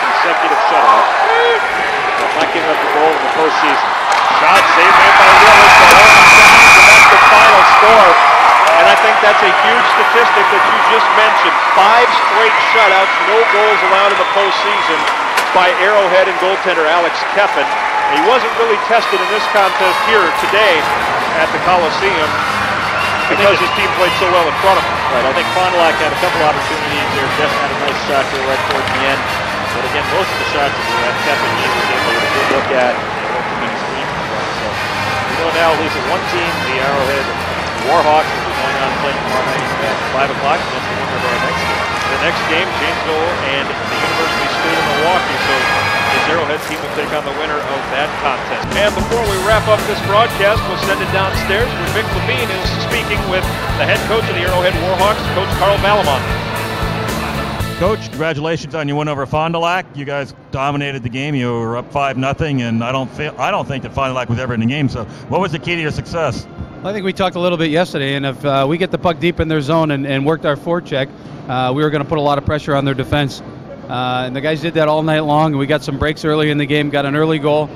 consecutive shutout. They're not giving up the goal in the postseason. Shot saved made by Willis. And that's the final score. And I think that's a huge statistic that you just mentioned. 5 straight shutouts, no goals allowed in the postseason by Arrowhead and goaltender Alex Keppen. And he wasn't really tested in this contest here today at the Coliseum because his team played so well in front of him. Right, I think Fond Du Lac had a couple opportunities there. Jeff had a nice shot there right towards the end. But again, most of the shots that were at Keppen, he was able to get a good look at and work too many screens for him. So we know now at least one team, the Arrowhead Warhawks, will be going on playing tomorrow night at 5 o'clock against the winner of our next game. The next game, Janesville and the University School of Milwaukee. So the Arrowhead team will take on the winner of that contest. And before we wrap up this broadcast, we'll send it downstairs where Vic Levine is speaking with the head coach of the Arrowhead Warhawks, Coach Carl Balamont. Coach, congratulations on your win over Fond Du Lac. You guys dominated the game. You were up 5-0, and I don't think that Fond Du Lac was ever in the game. So, what was the key to your success? I think we talked a little bit yesterday, and if we get the puck deep in their zone and worked our forecheck, we were going to put a lot of pressure on their defense. And the guys did that all night long. And we got some breaks early in the game, got an early goal,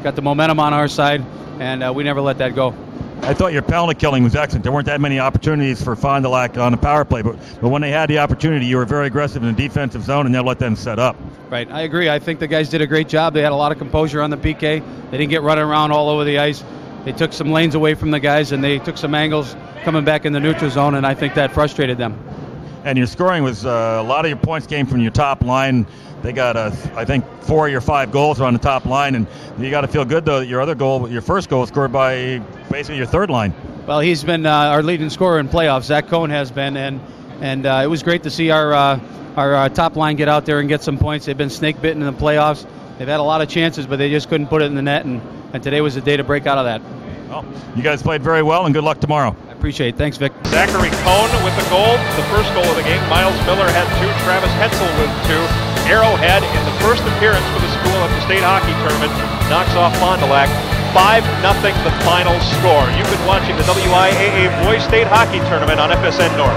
got the momentum on our side, and we never let that go. I thought your penalty killing was excellent. There weren't that many opportunities for Fond Du Lac on the power play, but when they had the opportunity, you were very aggressive in the defensive zone and never let them set up. Right, I agree. I think the guys did a great job. They had a lot of composure on the PK. They didn't get running around all over the ice. They took some lanes away from the guys, and they took some angles coming back in the neutral zone, and I think that frustrated them. And your scoring was a lot of your points came from your top line. They got, I think, 4 of your 5 goals are on the top line, and you got to feel good though that your first goal was scored by basically your third line. Well, he's been our leading scorer in playoffs. Zach Cohn has been, and it was great to see our top line get out there and get some points. They've been snake bitten in the playoffs. They've had a lot of chances, but they just couldn't put it in the net, and today was the day to break out of that. Well, you guys played very well, and good luck tomorrow. I appreciate it. Thanks, Vic. Zachary Cohn with the goal, the first goal of the game. Miles Miller had 2. Travis Hetzel with 2. Arrowhead, in the first appearance for the school at the state hockey tournament, knocks off Fond Du Lac. 5-0 the final score. You've been watching the WIAA Boys State Hockey Tournament on FSN North.